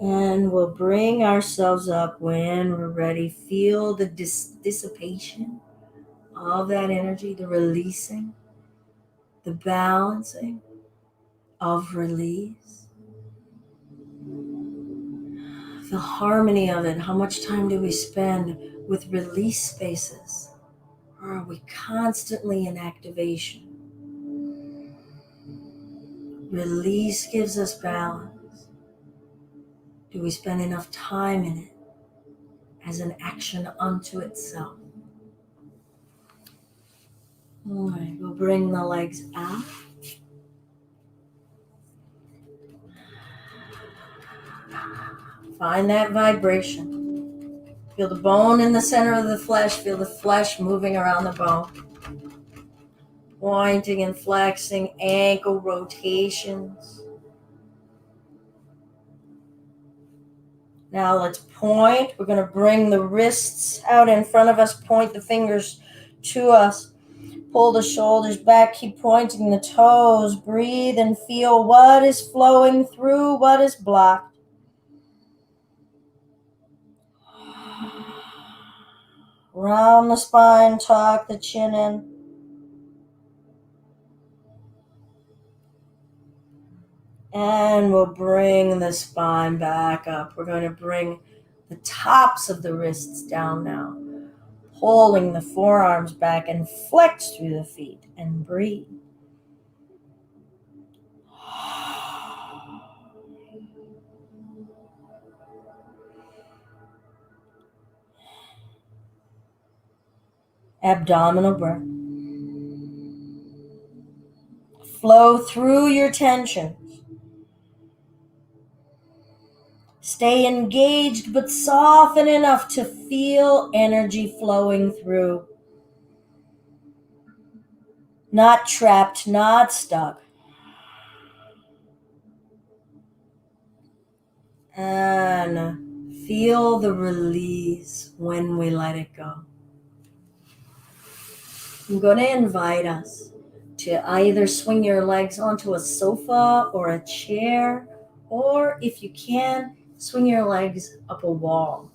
And we'll bring ourselves up when we're ready. Feel the dissipation of that energy, the releasing, the balancing of release, the harmony of it. How much time do we spend with release spaces? Or are we constantly in activation? Release gives us balance. Do we spend enough time in it as an action unto itself? All right, we'll bring the legs out. Find that vibration. Feel the bone in the center of the flesh. Feel the flesh moving around the bone. Pointing and flexing, ankle rotations. Now let's point. We're going to bring the wrists out in front of us. Point the fingers to us. Pull the shoulders back. Keep pointing the toes. Breathe and feel what is flowing through, what is blocked. Round the spine, tuck the chin in. And we'll bring the spine back up. We're going to bring the tops of the wrists down now. Pulling the forearms back and flex through the feet and breathe. Abdominal breath. Flow through your tensions. Stay engaged but soften enough to feel energy flowing through. Not trapped, not stuck. And feel the release when we let it go. I'm going to invite us to either swing your legs onto a sofa or a chair, or if you can, swing your legs up a wall.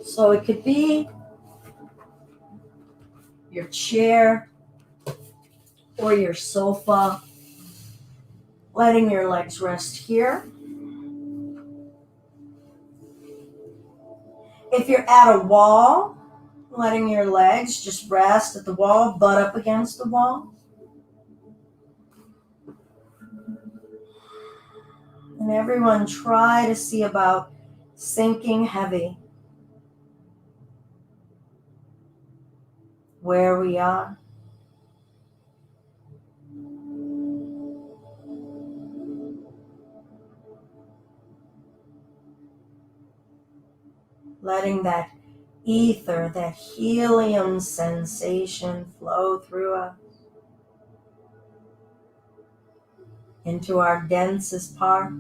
So it could be your chair or your sofa, letting your legs rest here. If you're at a wall, letting your legs just rest at the wall, butt up against the wall. And everyone try to see about sinking heavy where we are. Letting that ether, that helium sensation flow through us into our densest parts.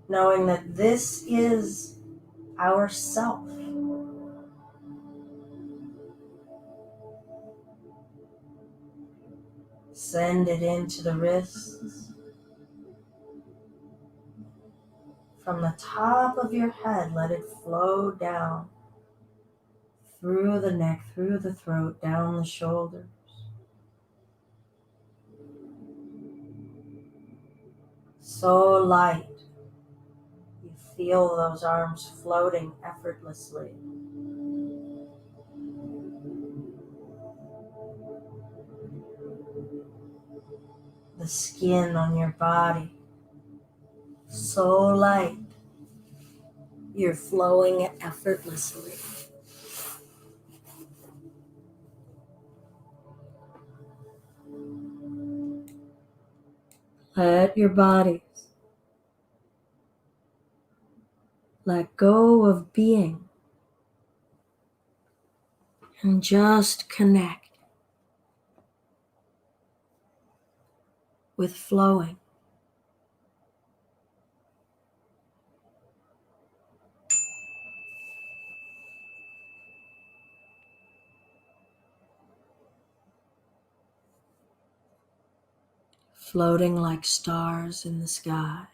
Knowing that this is our self. Send it into the wrists. From the top of your head, let it flow down through the neck, through the throat, down the shoulders. So light. You feel those arms floating effortlessly. The skin on your body, so light. You're flowing effortlessly. Let your bodies let go of being and just connect with flowing. Floating like stars in the sky.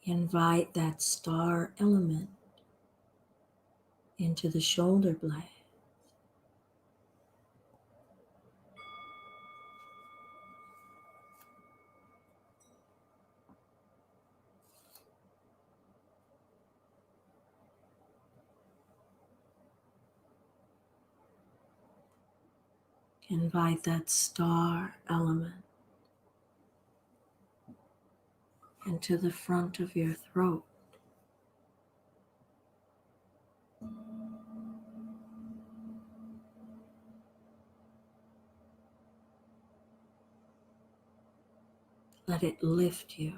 Invite that star element into the shoulder blade. Invite that star element into the front of your throat. Let it lift you.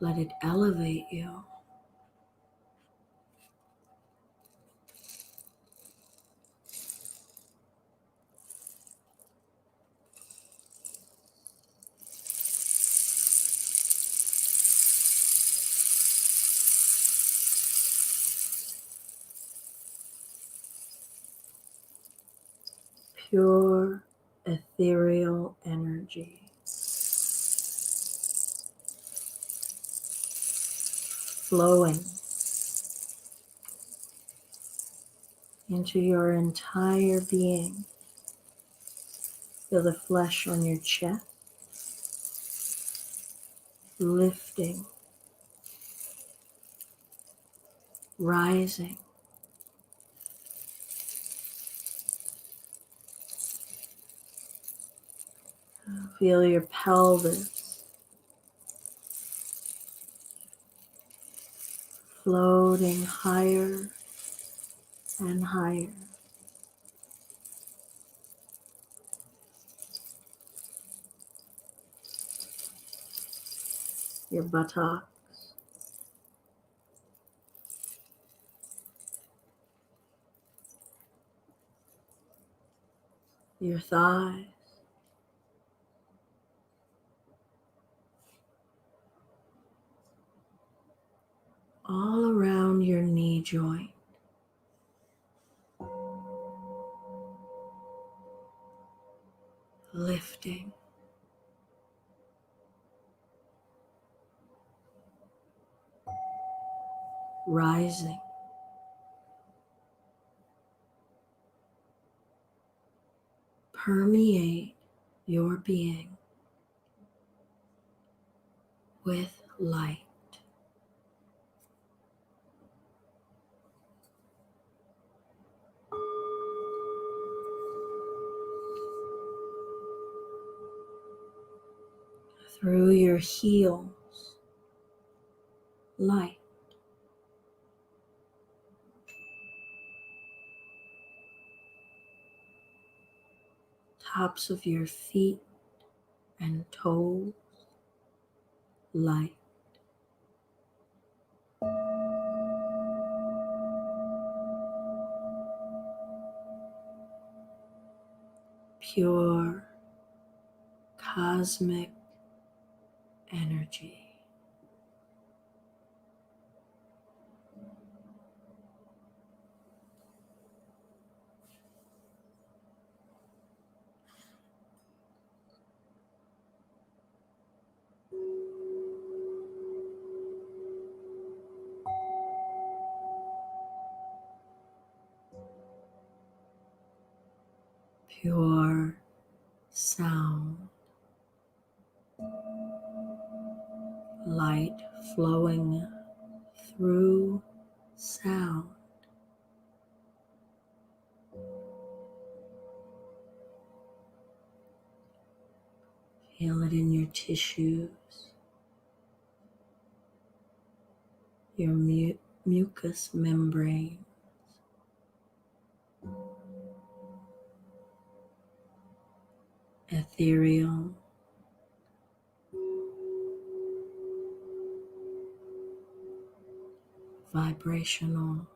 Let it elevate you. Pure ethereal energy flowing into your entire being. Feel the flesh on your chest lifting, rising. Feel your pelvis floating higher and higher. Your buttocks, your thighs, all around your knee joint. Lifting, rising, permeate your being with light. Through your heels, light. Tops of your feet and toes, light. Pure cosmic energy. Pure sound. Light flowing through sound. Feel it in your tissues, your mucous membrane. Ethereal, vibrational,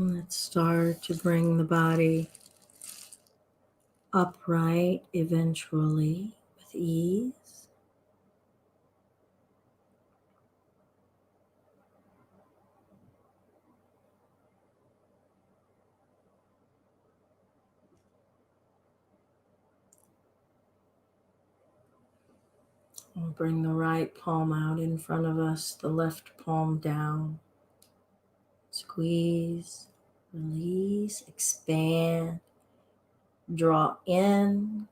Let's start to bring the body upright eventually with ease. We'll bring the right palm out in front of us, the left palm down. Squeeze, release, expand, draw in,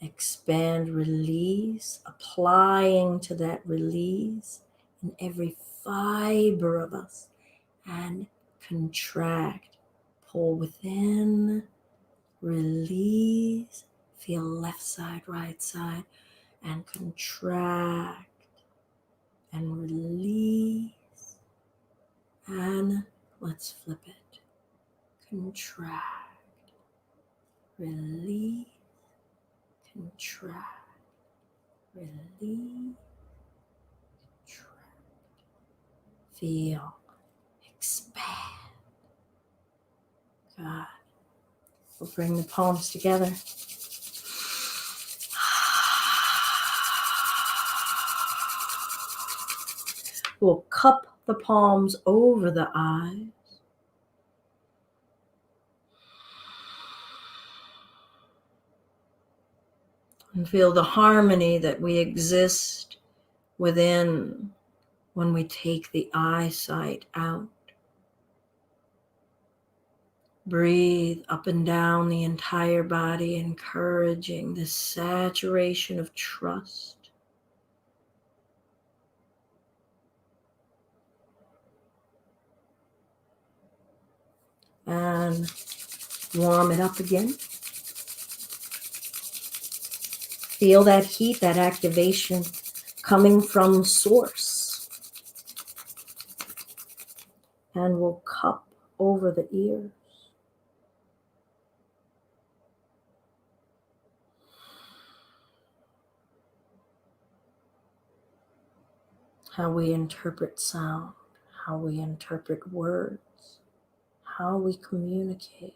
expand, release, applying to that release in every fiber of us, and contract, pull within, release, feel left side, right side, and contract and release. And let's flip it. Contract, release, contract, release, contract. Feel, expand. Good. We'll bring the palms together. We'll cup the palms over the eyes. And feel the harmony that we exist within when we take the eyesight out. Breathe up and down the entire body, encouraging this saturation of trust. And warm it up again. Feel that heat, that activation coming from source. And we'll cup over the ears. How we interpret sound, how we interpret words, how we communicate.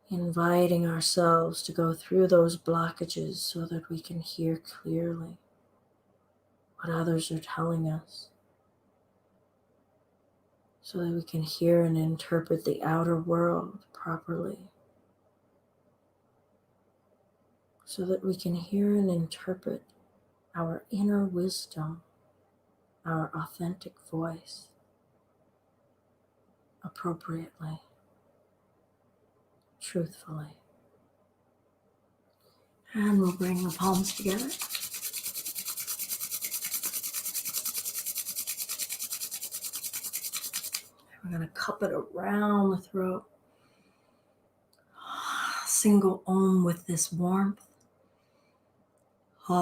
Inviting ourselves to go through those blockages so that we can hear clearly what others are telling us, so that we can hear and interpret the outer world properly, so that we can hear and interpret our inner wisdom, our authentic voice appropriately, truthfully. And we'll bring the palms together. We're going to cup it around the throat. Single Om with this warmth. Let's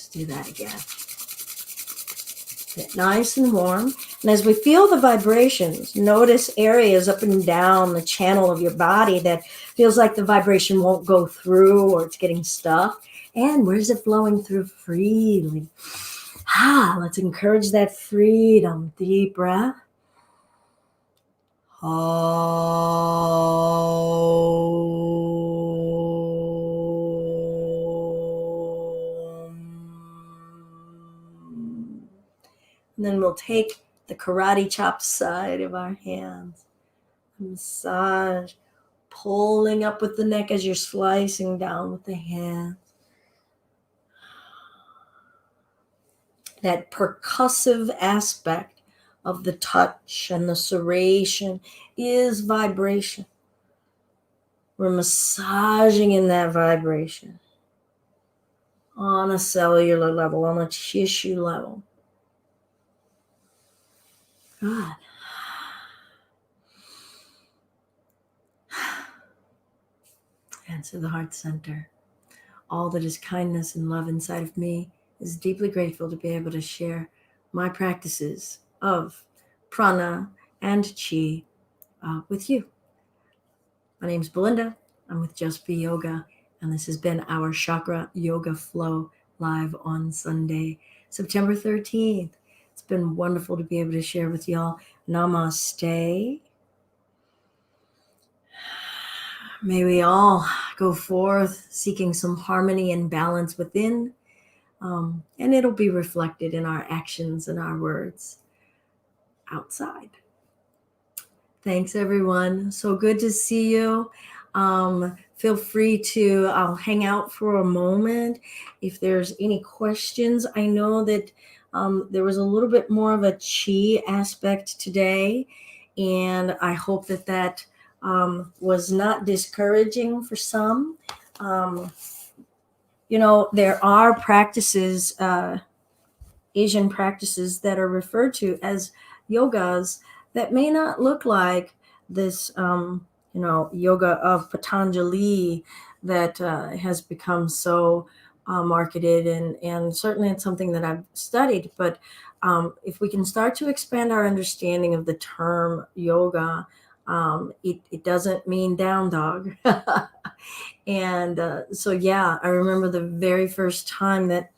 do that again. Get nice and warm. And as we feel the vibrations, notice areas up and down the channel of your body that feels like the vibration won't go through or it's getting stuck. And where's it flowing through freely? Let's encourage that freedom. Deep breath. And then we'll take the karate chop side of our hands. Massage, pulling up with the neck as you're slicing down with the hands. That percussive aspect of the touch and the serration is vibration. We're massaging in that vibration on a cellular level, on a tissue level. Good. Answer the heart center. All that is kindness and love inside of me is deeply grateful to be able to share my practices of prana and chi with you. My name's Belinda. I'm with Just Be Yoga, and this has been our Chakra Yoga Flow live on Sunday, September 13th. It's been wonderful to be able to share with y'all. Namaste. May we all go forth seeking some harmony and balance within, and it'll be reflected in our actions and our words outside. Thanks, everyone. So good to see you. Feel free to hang out for a moment if there's any questions. I know that there was a little bit more of a chi aspect today, and I hope that that was not discouraging for some. There are practices, Asian practices that are referred to as yogas that may not look like this, yoga of Patanjali that has become so marketed, and certainly it's something that I've studied. But if we can start to expand our understanding of the term yoga, it doesn't mean down dog. And I remember the very first time that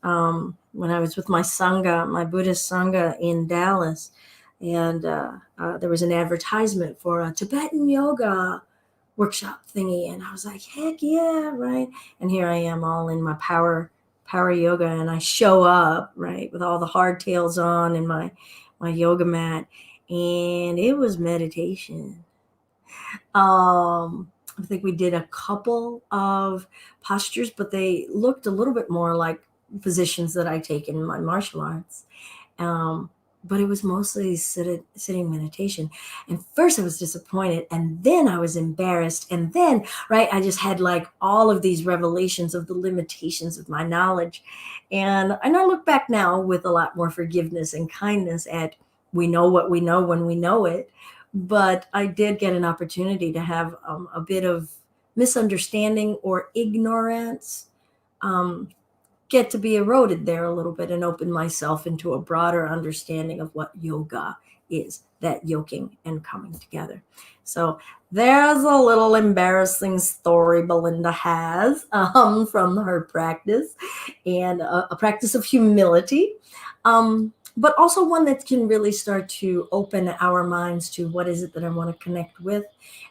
when I was with my Sangha, my Buddhist Sangha in Dallas, and there was an advertisement for a Tibetan yoga workshop thingy. And I was like, heck yeah, right? And here I am all in my power yoga, and I show up, right, with all the hardtails on and my yoga mat, and it was meditation. I think we did a couple of postures, but they looked a little bit more like positions that I take in my martial arts. But it was mostly sitting meditation. And first I was disappointed, and then I was embarrassed. And then, right, I just had like all of these revelations of the limitations of my knowledge. And I look back now with a lot more forgiveness and kindness at we know what we know when we know it. But I did get an opportunity to have a bit of misunderstanding or ignorance get to be eroded there a little bit, and open myself into a broader understanding of what yoga is, that yoking and coming together. So there's a little embarrassing story Belinda has from her practice, and a practice of humility. But also one that can really start to open our minds to what is it that I want to connect with,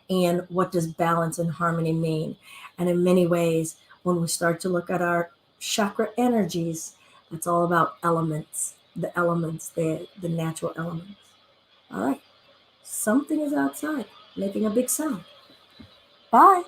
and what does balance and harmony mean. And in many ways, when we start to look at our chakra energies, it's all about elements, the natural elements. All right, something is outside making a big sound. Bye.